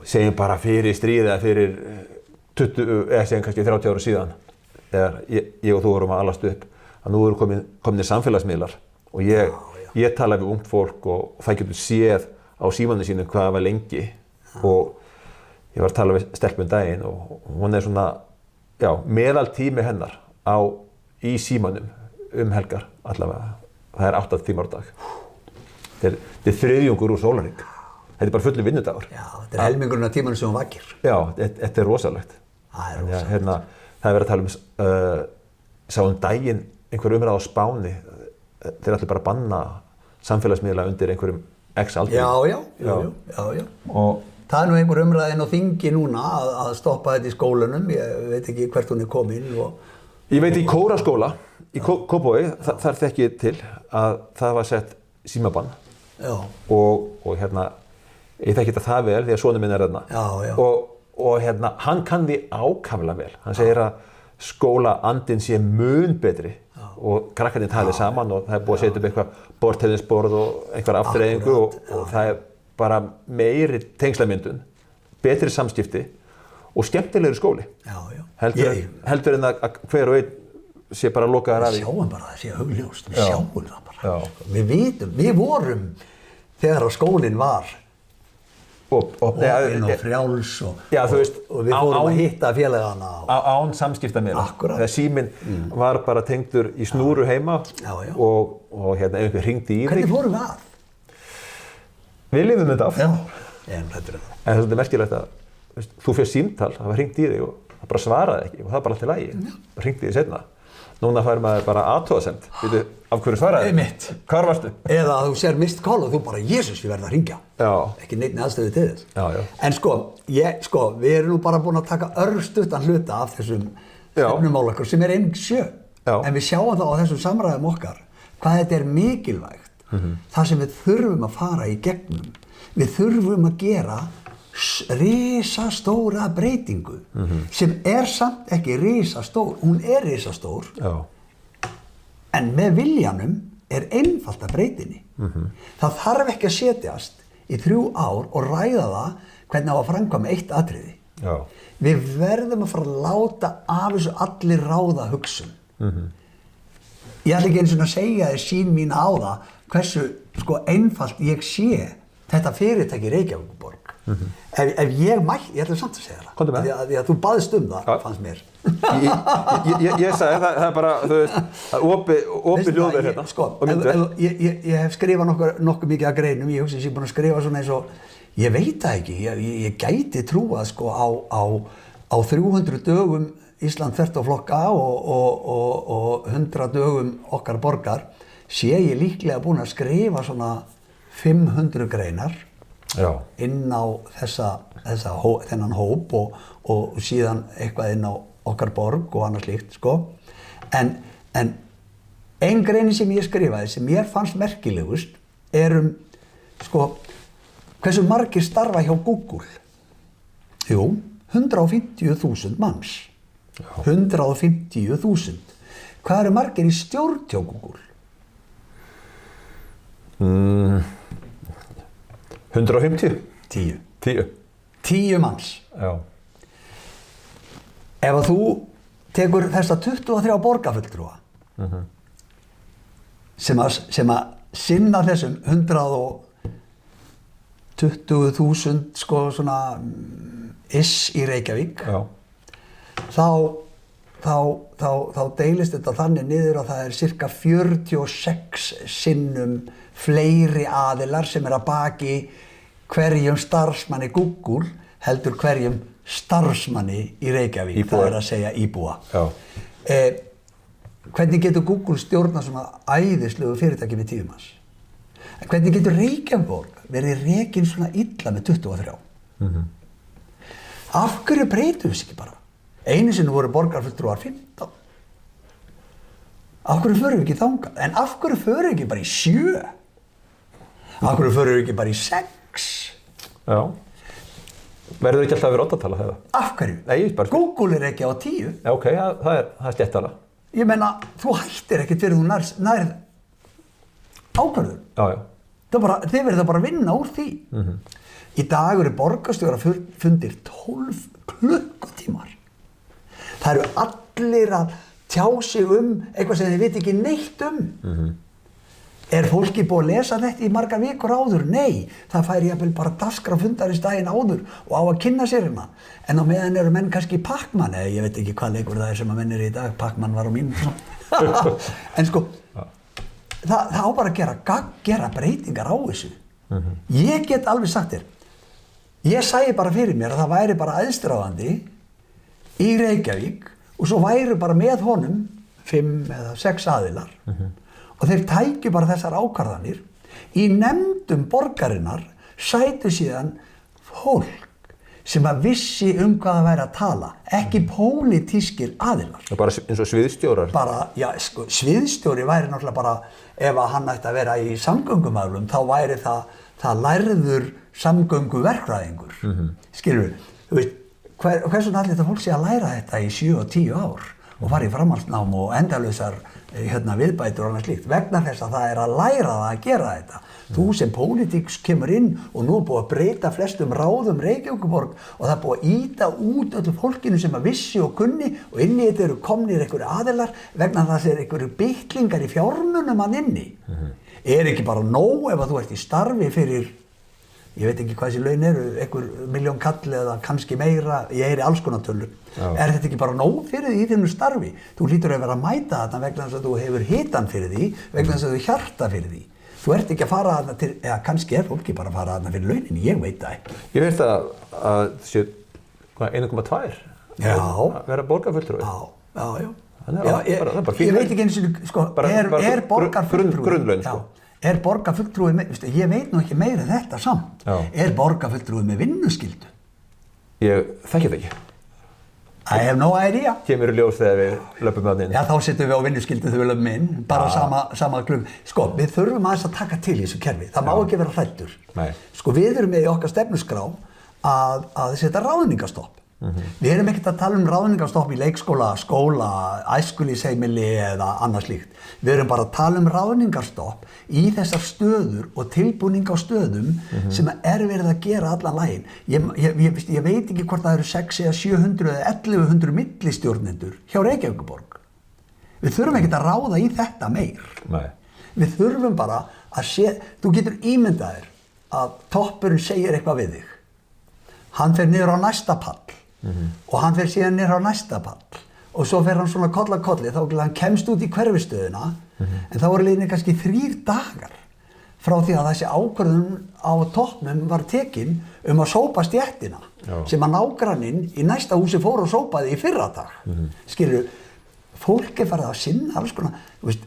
segjum bara fyrir stríð eða fyrir 20 eða segjum kannski 30 ára síðan þegar ég og þú vorum að alast upp að nú eru kominir samfélagsmiðlar og ég tala við ungt fólk og það getur séð á símanum sínum hvað það var lengi og ég var að tala við stelpu daginn og hún er svona meðaltími hennar í símanum helgar allavega það er 8 tímar á dag þetta er þriðjungur úr sólarhring þetta er bara fullur vinnudagur þetta er helmingurinn af tímanum sem hún vakir þetta er rosalegt það er verið að tala sá daginn einhver umræða á Spáni þeir allir bara banna samfélagsmiðla undir einhverjum x aldri. Já. Og það er nú einhver umræða inn á þingi núna að stoppa þetta í skólunum, ég veit ekki hvert hún er komin. Ég veit í Kóraskóla, í Kópavogi, þar þekki ég til að það var sett símabann og ég þekki þetta það vel því að sonur minn er þarna. Og hann kann því ákaflega vel. Hann segir að skólaandinn sé mun betri og krakkarnir talið saman og það er búið að setja upp eitthvað borðtennisborð og einhver afþreyingu og það er bara meiri tengslamyndun, betri samskipti og skemmtilegri skóli. Heldur en að hver og einn sé bara lokaðar að því. Við sjáum bara það sé augljóst, við sjáum það bara. Við vitum, við vorum þegar skólinn var opinn og frjáls og við fórum að hitta félagana. Án samskiptamiðla. Þegar síminn var bara tengdur í snúru heima og ef einhver hringdi í þig. Hvernig fórum við að? Við lifum þetta af. En þetta er merkilegt að þú fékkst símtal, það var hringt í þig og það bara svaraði ekki og það bara allt í lagi. Það hringdi þig seinna. Núna fær maður bara athugasemd. Veitu, af hverju svaraði? Einmitt. Hvar varstu? Eða að þú sér mist call og þú bara, Jesus, ég verð að hringja. Ekki neinni aðstöðu til þess. En við erum nú bara búin að taka örstuttan hluta af þessum stefnumál okkar sem er einnig sjö. En við sjáum það á þessum samræðum okkar hvað þetta er mikilvægt það sem við þurfum að fara í gegnum. Við þurfum að gera risastóra breytingu sem samt ekki risastór, hún risastór. Já. En með viljanum einfalt að breytinni. Það þarf ekki að setjast í 3 ár og ræða það hvernig á að framkvæma eitt atriði. Já. Við verðum að fara að láta af þessu allir ráða hugsun. Ég ætla ekki einu sinni að segja þér sín mín á það hversu einfalt ég sé þetta fyrirtæki Reykjavíkurborg. Ef ég mætti, ég ætla samt að segja það. Komdu með. Því að þú baðst það, fannst mér. Ég sagði, það er bara, þú veist, opið ljóðir hérna. Sko, ég hef skrifað nokkuð mikið af greinum, ég hugsa að ég er búin að skrifa svona eins og, ég veit það ekki, ég gæti trúað sko á 300 dögum Ísland þvert á flokka og 100 dögum okkar borgar, sé ég líklega búin að skrifa svona 500 greinar. Já. Inn á þennan hóp og síðan eitthvað inn á okkar borg og annað slíkt, sko. En ein greinin sem ég skrifaði sem mér fannst merkilegust sko, hversu margir starfa hjá Google? Jú, 150.000 manns. Já. 150.000. Hvað eru margir í stjórn hjá Google? 150? 10 manns. Já. Ef að þú tekur þessa 23 borgarfulltrúa sem að sinna þessum 120.000 sko svona í Reykjavík, Já. þá deilist þetta þannig niður að það cirka 46 sinnum fleiri aðilar sem að baki hverjum starfsmanni Google heldur hverjum starfsmanni í Reykjavík, íbúa. Það að segja íbúa. Já. Hvernig getur Google stjórnað svona æðislegu fyrirtæki með 10 manns? Hvernig getur Reykjavík verið rekin svona illa með 23? Af hverju breytum við ekki bara? Einu sinni voru borgarfulltrúar 15. Af hverju förum við ekki þangað? En af hverju förum við ekki bara í 7? Af hverju förum við ekki bara í 6? Já. Verður ekki alltaf að vera 8-tala þegar? Af hverju? Nei, bara... Google ekki á 10. Já, ok, það er sléttala. Ég meina, þú hættir ekkert fyrir þú nærð ákvörður. Já, já. Þið verður bara að vinna úr því. Í dag eru borgarstjórafundir 12 klukkutímar. Það eru allir að tjá sig eitthvað sem þið veit ekki neitt Er fólki búið að lesa þetta í margar vikur áður? Nei, það fær jafnvel bara dagskrárfundarins daginn áður og á að kynna sér hérna. En á meðan eru menn kannski í Pac-Man, eða ég veit ekki hvað leikur það sem að menn eru í dag, Pac-Man var á mínum. En sko, það á bara að gera breytingar á þessu. Ég get alveg sagt þér, ég sæi bara fyrir mér að það væri bara aðstráðandi í Reykjavík og svo væru bara með honum 5 eða 6 aðilar og þeir tækju bara þessar ákvarðanir í nefndum borgarinnar sætu síðan fólk sem að vissi hvað það væri að tala, ekki pólitískir aðilar. Það bara eins og sviðstjórar? Bara, já, sko, sviðstjóri væri náttúrulega bara, ef að hann ætti að vera í samgöngumálum, þá væri það lærður samgönguverkfræðingur. Skilurðu, þú veist, hversu allir þetta fólk sé að læra þetta í 7 og 10 ár og fara í framhaldsnám og endalausar viðbætur og annað slíkt, vegna þess að það er að læra það að gera þetta. Þú sem pólitíks kemur inn og nú er búið að breyta flestum ráðum Reykjavíkurborg og það er búið að ýta út öllu fólkinu sem að vissi og kunni og inni þetta eru komnir einhverju aðilar vegna þess að einhverju bitlingar í fjármunum hann inni. Ekki bara nóg ef að þú ert í starfi fyrir, ég veit ekki hvað þessi laun eru, einhver 1.000.000 kall eða kannski meira, ég heyri alls konar tölur. Þetta ekki bara nóg fyrir því í þínu starfi? Þú hlýtur að vera að mæta þarna vegna þess að þú hefur hitan fyrir því, vegna þess að þú hjarta fyrir því. Þú ert ekki að fara þarna til, eða kannski er fólki bara að fara þarna fyrir launin, ég veit það ekki. Ég veit að séu 1,2 að vera borgarfulltrúi. Já. Ég veit ekki eins og, sko, er borgarfulltrúi? Grunnlaun, sko. Er borgarfulltrúi með, ég veit nú ekki meira þetta samt, er borgarfulltrúi með vinnuskyldu? Ég þekki það ekki. I have no idea. Kemur í ljós þegar við löpum þarna inn. Já, þá sittum við á vinnuskyldu þegar við löpum inn, bara sama klukk. Sko, við þurfum aðeins að taka til í þessu kerfi. Það má ekki vera hræddur. Nei. Sko, við erum með í okkar stefnuskrá að setja ráðningarstopp. Við erum ekkert að tala um ráðningarstopp í leikskóla, skóla, æskulýðsheimili eða annað slíkt. Við erum bara að tala um ráðningarstopp í þessar stöður og tilbúning á stöðum sem verið að gera allan laginn. Ég veit ekki hvort það eru 600 eða 700 eða 1100 millistjórnendur hjá Reykjavíkurborg. Við þurfum ekkert að ráða í þetta meir. Nei. Við þurfum bara að þú getur ímyndað þér að toppurinn segir eitthvað við þig. Hann fer niður á næsta pall og hann fer síðan niður á næsta pall og svo fer hann svona koll að kolli þá hann kemst út í hverfistöðuna en þá voru liðnir kannski 3 dagar frá því að þessi ákvörðun á toppnum var tekin að sópa stéttina sem að nágranninn í næsta húsi fór og sópaði í fyrradag. Skilurðu, fólk farið að sinna alls konar, þú veist,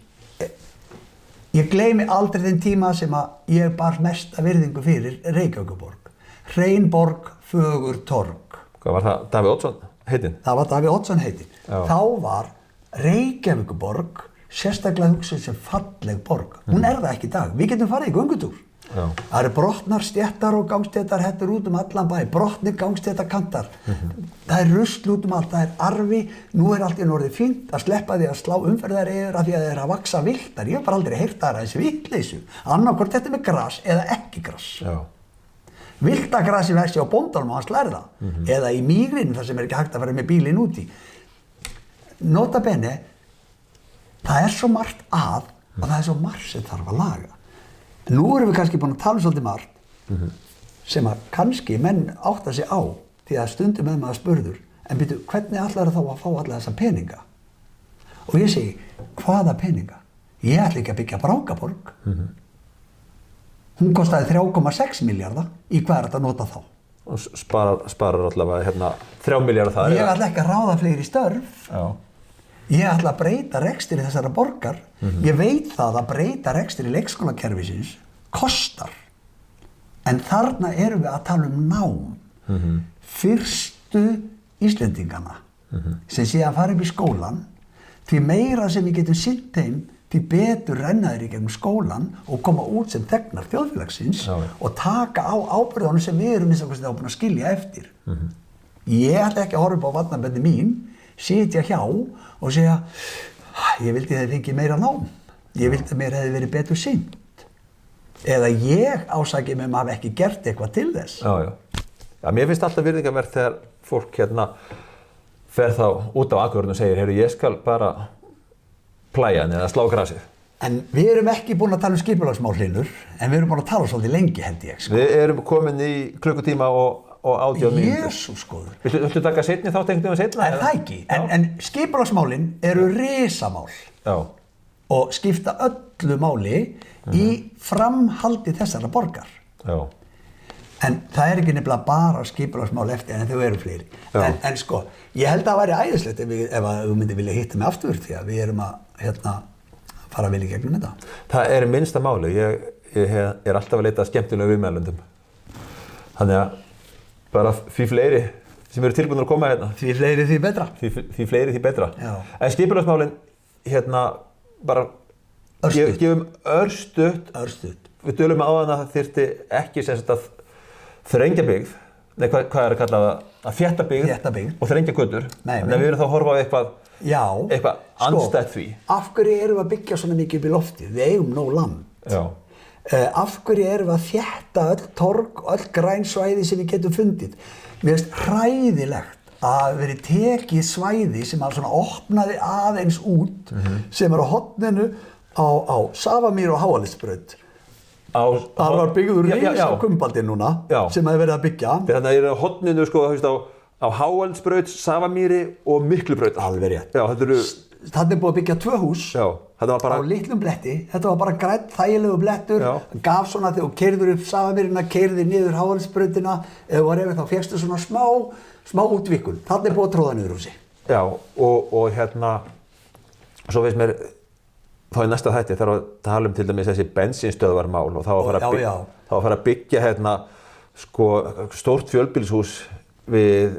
ég gleymi aldrei þeim tíma sem að ég bar mesta virðingu fyrir Reykjavíkurborg. Hrein borg, fögur torg. Hvað var það? Davíð Oddsson heitinn? Það var Davíð Oddsson heitinn. Þá var Reykjavíkurborg sérstaklega hugsuð sem falleg borg. Hún það ekki í dag. Við getum farið í göngutúr. Það eru brotnar stéttar og gangstéttar hettur út allan bæ, brotnir gangstéttarkantar. Það rusl út allt, það arfi. Nú allt í orðið fínt að sleppa því að slá umferðareigur af því að þeir að vaxa villtar. Ég hef bara aldrei heyrt það þessi vittleysu. Annaðhvort þetta með gras eða ekki gras. Vildagrasi versi á bóndalum og hans lærða eða í mýgrinu þar sem ekki hægt að fara með bílinn úti. Nota bene, það svo margt að og það svo margt sem þarf að laga. Nú erum við kannski búin að tala svolítið margt sem að kannski menn átta sig á því að stundum með maður spurður en byrju, hvernig ætlar þá að fá alla þessa peninga? Og ég segi, hvaða peninga? Ég ætla ekki að byggja Brákaborg. Hún kostaði 3,6 milljarða, í hvað þetta að nota þá? Og sparar allavega 3 milljarða það. Ég ætla ekki að ráða fleiri störf. Ég ætla að breyta rekstri þessara borgar. Ég veit það að breyta rekstri leikskólakerfisins kostar. En þarna erum við að tala um nám. Fyrstu Íslendingana sem síðan fara upp í skólan, því meira sem við getum sinnt þeim, því betur renna þeir í gegnum skólan og koma út sem þegnar þjóðfélagsins og taka á ábyrgðunum sem við erum búin að skilja eftir. Ég ætla ekki að horfa upp á varnarbendi mín, sitja hjá og segja ég vildi þeir fengi meira nám, ég vildi mér hefði verið betur sinnt. Eða ég ásaki mig hafa ekki gert eitthvað til þess. Já, mér finnst alltaf virðingarvert þegar fólk fer þá út á Akureyri og segir, heyrðu, ég skal bara plæja eða slá grasið. En við erum ekki búin að tala um skipulagsmál, Hlynur, en við erum búin að tala svolítið lengi, held ég. Við erum komin í klukkutíma og 18 mínútur. Jesús góður. Viltu taka seinni þátt einhvern veginn seinna? Það ekki, en skipulagsmálin eru risamál. Og skipta öllu máli í framhaldi þessara borgar. En það ekki nefnilega bara skipulagsmál eftir en þau eru fleiri. En sko, ég held að það væri æðislegt ef þú myndir vilja hitta mig aftur því að við erum að fara vel í gegnum þetta. Það minnsta máli. Ég alltaf að leita skemmtilegum viðmælendum. Þannig að bara því fleiri sem eru tilbúinir að koma hérna. Því fleiri því betra. Því fleiri því betra. En skipulagsmálin bara gefum örstutt. Við tölum á að það þyrfti ekki að þrengja byggð, hvað að kalla að þétta byggð og þrengja götur. Þannig að við erum þá að horfa á eitthvað andstætt því. Af hverju erum við að byggja svona mikið upp í lofti? Við eigum nóg land. Af hverju erum við að þétta öll torg og öll græn svæði sem við getum fundið? Mér finnst hræðilegt að verið tekið svæði sem að svona opnaði aðeins út sem á horninu á Safamýri og Háalisbraut. Það var byggður risa kumbaldi núna sem hefur verið að byggja. Þannig að það á horninu á Háalisbraut, Safamýri og Miklubraut. Alveg rétt. Þarna búið að byggja 2 hús á litlum bletti. Þetta var bara grænn, þægilegu blettur. Gaf svona þegar þú keyrður upp Safamýrina, keyrði niður Háalisbrautina eða þá fékkstu svona smá útvikun. Þarna búið að tróða niður húsi. Já, og svo veist mér þá í næsta þætti þarf að tala til dæmis þessi bensínstöðvarmál og þá að fara að byggja stórt fjölbýlishús við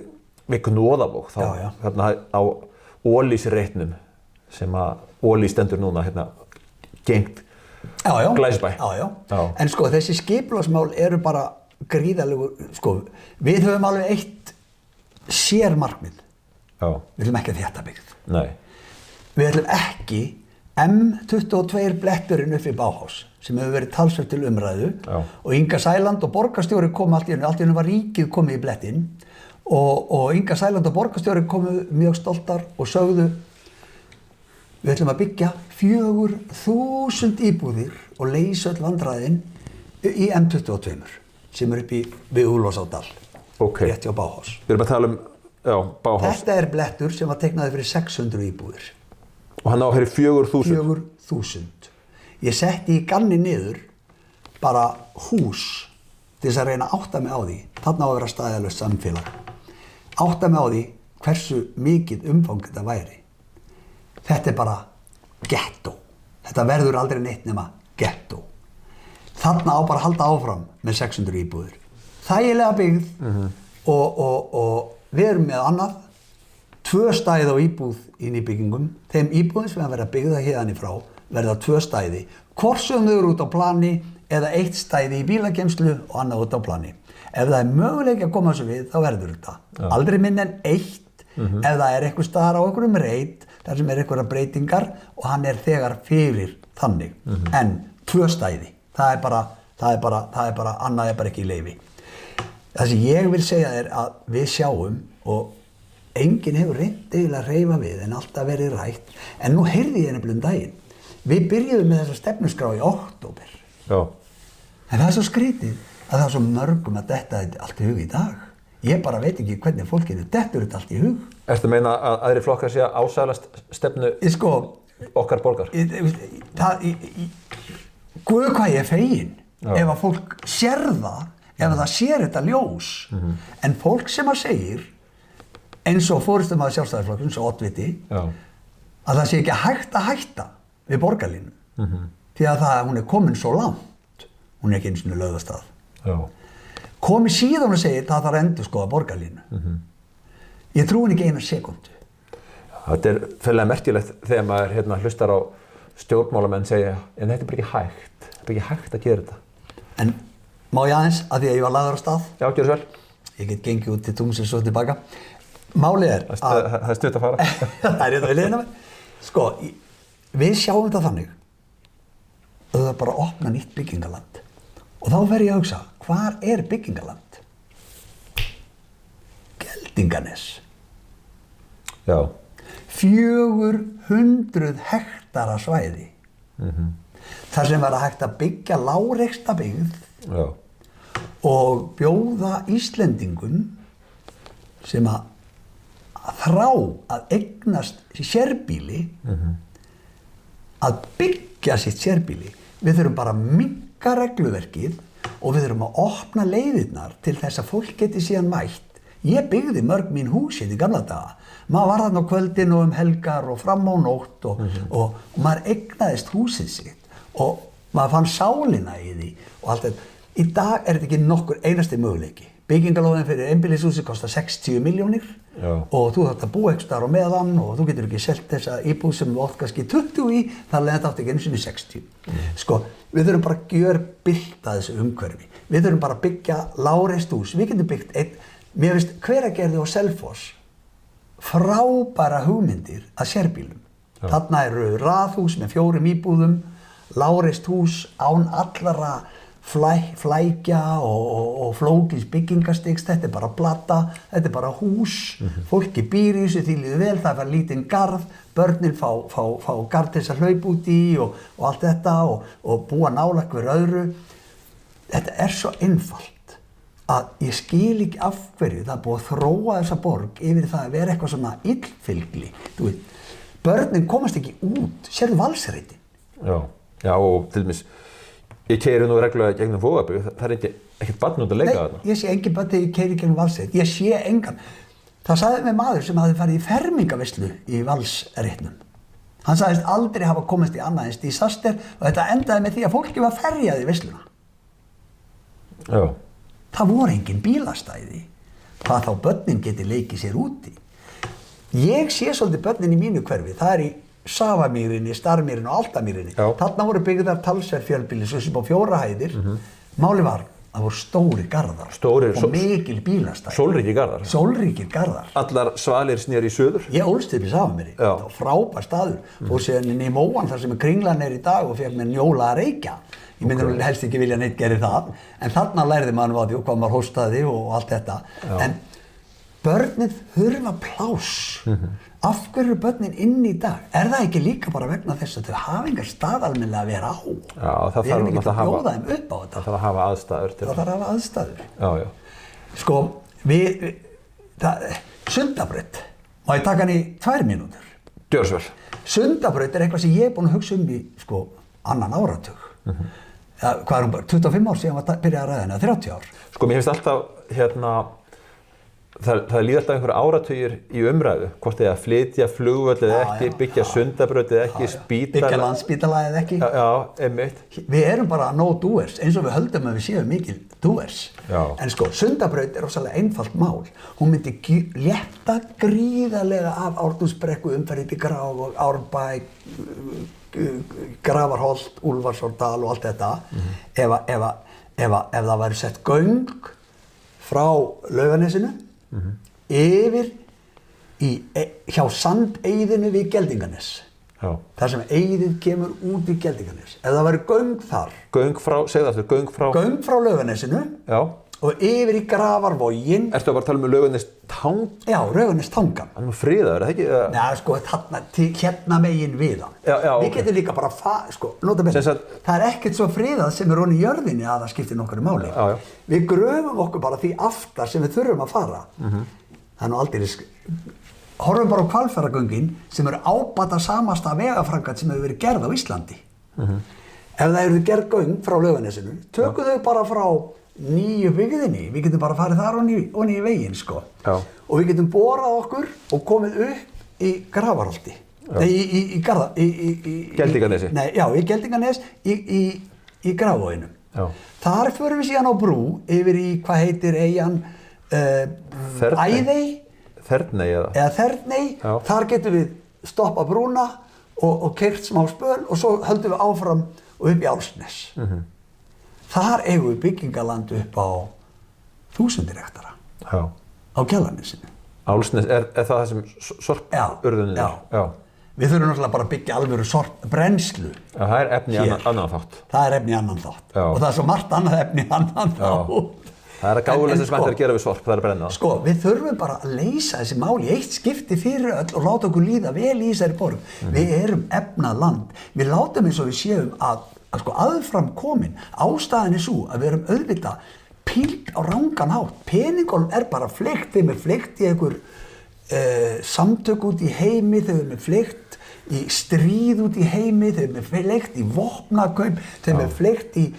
við Knóðavog, þá Já, já. hérna á Ólísreitnum sem að Ólís stendur núna hérna gengt Glæsibæ. Já. En sko, þessi skipulagsmál eru bara gríðarlegu, sko, við höfum alveg eitt sérmarkmið. Já. Við ætlum ekki að þétta byggð. Nei. Við ætlum ekki M22 bletturinn upp í Bauhaus sem hefur verið talsvert til umræðu. Já. Og Inga Sæland og borgarstjóri kom allt í einu var ríkið komið í blettinn og Inga Sæland og borgarstjóri komu mjög stoltar og sögðu við ætlum að byggja 4.000 íbúðir og leysa öll vandræðin í M22 sem upp við Úlfarsárdal, rétt hjá Bauhaus. Við erum að tala Bauhaus. Þetta er blettur sem var teiknaði fyrir 600 íbúðir. Og hann á fyrir 4.000? 4.000. Ég setti í ganni niður bara hús til þess að reyna að átta mig á því, þarna á að vera staðalaust samfélag, átta mig á því hversu mikið umfang þetta væri. Þetta er bara gettó. Þetta verður aldrei neitt nema gettó. Þarna á bara að halda áfram með 600 íbúðir. Þægilega byggð og við erum með annað, 2 stæði á íbúð í nýbyggingum. Þeim íbúðum sem verða byggða héðan í frá verða 2 stæði. Hvort sem þau eru út á plani eða 1 stæði í bílageymslu og annað út á plani. Ef það er möguleiki að koma þessu við, þá verður þetta. Ja. Aldrei minn en 1, ef það er eitthvað staðar á einhverjum reit, þar sem er einhverja breytingar og hann er þegar fyrir þannig. En 2 stæði, það er bara, annað er bara ekki í leyfi. Það sem ég vil segja er að við sjáum og enginn hefur reynt eiginlega að hreyfa við en alltaf verið rætt. En nú heyrði ég nefnilega daginn. Við byrjuðum með þessa stefnuskrá í október. Já. En það er svo skrítið að það er svo mörgum að detta allt í hug í dag. Ég bara veit ekki hvernig fólkinu dettur þetta allt í hug. Ertu að meina að aðri flokkar sé að ásælast stefnu okkar borgar? Guð hvað ég er fegin ef að fólk sér það, ef að það sér þetta ljós. En fólk sem að segir, eins og forystumaður Sjálfstæðisflokksins, eins og oddviti, að það sé ekki hægt að hætta við borgarlínu. Því að hún er komin svo langt, hún er ekki einu sinni lögð af stað. Já. Komi síðan og segir það þarf að endurskoða borgarlínu. Ég trúi ekki eina sekúndu. Þetta er feilega merkilegt þegar maður hlustar á stjórnmálamenn segja en þetta er bara ekki hægt. Það er ekki hægt að gera þetta. En má ég aðeins, að því að ég var lagður á stað? Já, gjörðu svo vel. Ég get gengið út til tungsins og tilbaka. Málið er að... Það er stutt að fara. Það er þetta við liðina með. Sko, við sjáum þetta þannig að það er bara að opna nýtt byggingaland. Og þá fer ég að hugsa, hvar er byggingaland? Geldinganes. Já. 400 hektara svæði. Þar sem var hægt að byggja lágreista byggð. Já. Og bjóða Íslendingum sem að þrá að eignast sérbýli að byggja sitt sérbýli. Við þurfum bara að minnka regluverkið og við þurfum að opna leiðirnar til þess að fólk geti síðan mætt. Ég byggði mörg mín hús í gamla daga. Maður var þarna á kvöldin og helgar og fram á nótt og maður eignaðist húsið sitt og maður fann sálina í því og allt þetta. Í dag er þetta ekki nokkur einasti möguleiki. Byggingalóðin fyrir einbýlishúsi kostar 60 milljónir og þú þarft að búa einhvers staðar á meðan og þú getur ekki selt þessa íbúð sem þú átt kannski 20 í, þar þetta átt ekki einu sinni 60. Sko, við þurfum bara að gjörbylta þessu umhverfi. Við þurfum bara að byggja lágreist hús. Við getum byggt mér finnst Hveragerði og Selfoss frábæra hugmyndir að sérbýlum. Þarna eru raðhús með 4 íbúðum, lágreist hús án allara flækja og flókins byggingastiks, þetta er bara plata, þetta er bara hús, fólki býr í þessu, því líður vel, það er lítinn garð, börnin fá garð til þess að hlaupa út í og allt þetta og búa nálægt hver öðru. Þetta er svo einfalt að ég skil ekki af hverju það er búið að þróa þessa borg yfir það að vera eitthvað svona illfylgli. Þú veit, börnin komast ekki út, sérðu Valsreitin. Já, og til dæmis ég keyri nú reglulega gegnum Vogabyggð, það er ekkert barn út að leika þarna. Nei, ég sé engin barn þegar ég keyri gegnum Valsreit, ég sé engan. Það sagði mér maður sem hafði farið í fermingaveislu í Valsreitnum. Hann sagðist aldrei hafa komist í annað en disaster og þetta endaði með því að fólki var ferjað í veisluna. Já. Það voru engin bílastæði. hvað þá börnin geti leikið sér úti. Ég sé svolítið börnin í mínu hverfi, það í Safamýrinni, Starmýrinni og Altamýrinni. Þarna voru byggðar talsverð fjölbýli sem upp á 4 hæðir. Máli var, það voru stóri garðar og mikil bílastæði. Sólríkir garðar. Sólríkir garðar. Allar svalir snýr í suður. Ég ólst upp í Safamýri, það var frábær staður. Fór síðan inn í Móan þar sem Kringlan í dag og fekk mér njóla að reykja. Ég myndi helst ekki vilja neitt gera það, en þarna lærði maður á því og hvað maður hóstaði og allt þetta. En börnin þurfa pláss. Af hverju eru börnin inn í dag? Er það ekki líka bara vegna þess að þau hafa engar stað almennilega að vera á? Já, það við erum ekki að bjóða þeim upp á þetta. Það þarf að hafa aðstæður til. Það þarf að hafa aðstæður. Já, já. Sko, Sundabraut, má ég taka hann í 2 mínútur? Gjörðu svo vel. Sundabraut er eitthvað sem ég er búinn að hugsa í, sko, annan áratug. Hvað er hún bara, 25 ár síðan var byrjað að ræða henni, 30 ár? Sko, mér finnst alltaf, það líður alltaf einhverja áratugir í umræðu, hvort þið að flytja flugvöll eða ekki, byggja Sundabraut eða ekki, spítala. Byggja Landspítala eða ekki. Já, einmitt. Við erum bara no doers, eins og við höldum að við séum mikil doers. En sko, Sundabraut er rosalega einfalt mál. Hún myndi létta gríðarlega af Ártúnsbrekku, umferð í Graf og Árbæ, Grafarholt, Úlfarsárdal og allt þetta. Ef það væri sett göng frá Laugarnesinu yfir hjá Sandeyðinu við Geldinganes. Þar sem eyðið kemur út í Geldinganes. Ef það væri göng þar. Göng frá, segðu aftur, göng frá Laugarnesinu. Já. Og yfir í Grafarvoginn. Ertu að bara tala um Laugarnestangan? Já, Laugarnestangan. Hann er friðaður, er það ekki? Nei, sko, hérna megin við hann. Við getum líka bara, sko, nota betur. Það er ekkert svo friðað sem er ofan í jörðinni að það skiptir nokkru máli. Við gröfum okkur bara því aftar sem við þurfum að fara. Það er nú aldeilis, horfum bara á Hvalfjarðargöngin sem eru ábata samasta vegaframkvæmd sem hefur verið gerð á Íslandi. Ef það eru gerð göng frá Laugarnesinu, tökum þau bara frá nýju byggðinni, við getum bara farið þar onni í veginn, sko. Og við getum borað okkur og komið upp í Grafarholti. Nei, í Geldinganesi. Nei, já, í Geldinganes, í Grafarvoginum. Þar förum við síðan á brú yfir í, hvað heitir eyjan, Æðey. Þerney eða Þerney. Þar getum við stoppað brúna og keyrt smá spöl og svo höldum við áfram og upp í Álfsnes. Þar eigum við byggingaland upp á 1000 hektara á Kjalarnesinu. Álfsnes, er það sem sorpurðunin er? Já. Við þurfum náttúrulega bara að byggja alvöru sorpbrennslu. Það er efni í annan þátt. Það er efni í annan þátt. Og það er svo margt annað efni í annan þátt. Það er að gáðulega sem ættir að gera við sorp, það er að brenna það. Sko, við þurfum bara að leysa þessi mál í eitt skipti fyrir öll og láta okkur líða vel í þessari borg. Við erum efnað land. Við látum eins og við séum að sko aðfram komin. Ástæðan er svo að við erum auðvitað pílt á rangan hátt. Peningólf er bara fleygt, þeim er fleygt í einhver samtök út í heimi, þeim er fleygt í stríð út í heimi, þeim er fleygt í vopnakaup, þeim er fleygt í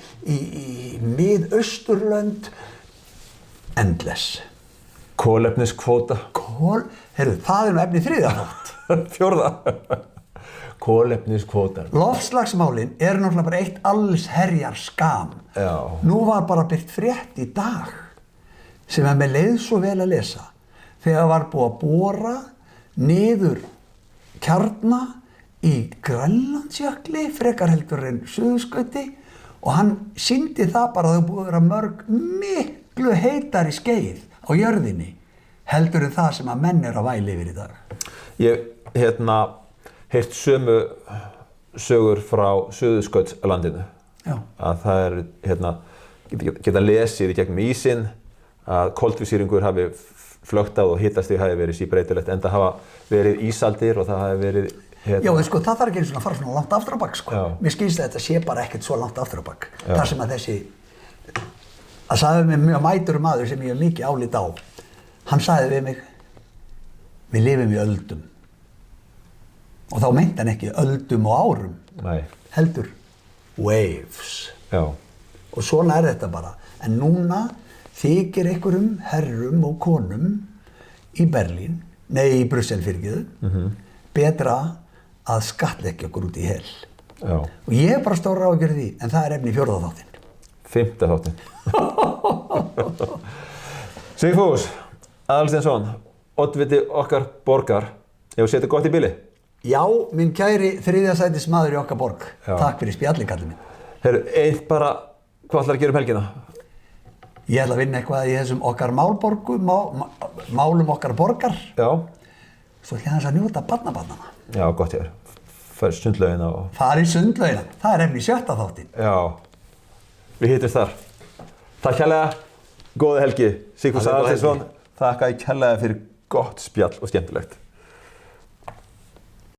Mið-Austurlönd. Endless. Kolefniskvóta. Heyrðu, það er nú efni 3. þátt. 4. Kolefniskvótar. Loftslagsmálin eru náttúrulega bara eitt allsherjar skam. Nú var bara birt frétt í dag sem að mér leið svo vel að lesa. Þegar var búið að bora niður kjarna í Grænlandsjökli, frekar heldur en Suðurskauti, og hann sýndi það bara að það búið að vera mörg miklu heitari skeið á jörðinni heldur en það sem að menn er að væla yfir í dag. Ég heyrt sömu sögur frá Suðurskautslandinu. Að það er geta lesið í gegnum ísinn að koltvísýringur hafi flöktað og hitastig hafi verið síbreytilegt, enda hafa verið ísaldir og það hafi verið Já, sko, það þarf ekki einu svona að fara svona langt aftur á bak, sko. Mér skilst að þetta sé bara ekkert svo langt aftur á bak. Þar sem að það sagði mér mjög mætur maður sem ég hef mikið álit á. Hann sagði við mig, við lifum í öldum. Og þá meinti hann ekki öldum og árum. Nei. Heldur waves. Já. Og svona er þetta bara. En núna þykir einhverjum herrum og konum í Brussel betra að skattleggja okkur út í hel. Og ég hef bara stóra áhyggjur af því, en það er efni í 4. þáttinn. 5. þáttinn. Sigfús, Aðalsteinsson, oddviti okkar borgar, hefur setið gott í bili? Já, minn kæri þriðjasætis maður í okkar borg. Já. Takk fyrir spjallið, kallinn minn. Heyrðu, eitt bara, hvað ætlar að gera helgina? Ég ætla að vinna eitthvað í þessum okkar málum okkar borgar. Já. Svo ætla ég að njóta barnabarnana. Já, gott ég Fær sundlaugina og... Fara í sundlaugina. Það efni í 7. þáttinn. Já. Við hittist þar. Takk kærlega, góða helgi. Sigfús Aðalsteinsson, þakka kærlega fyrir gott spjall og skemmtilegt.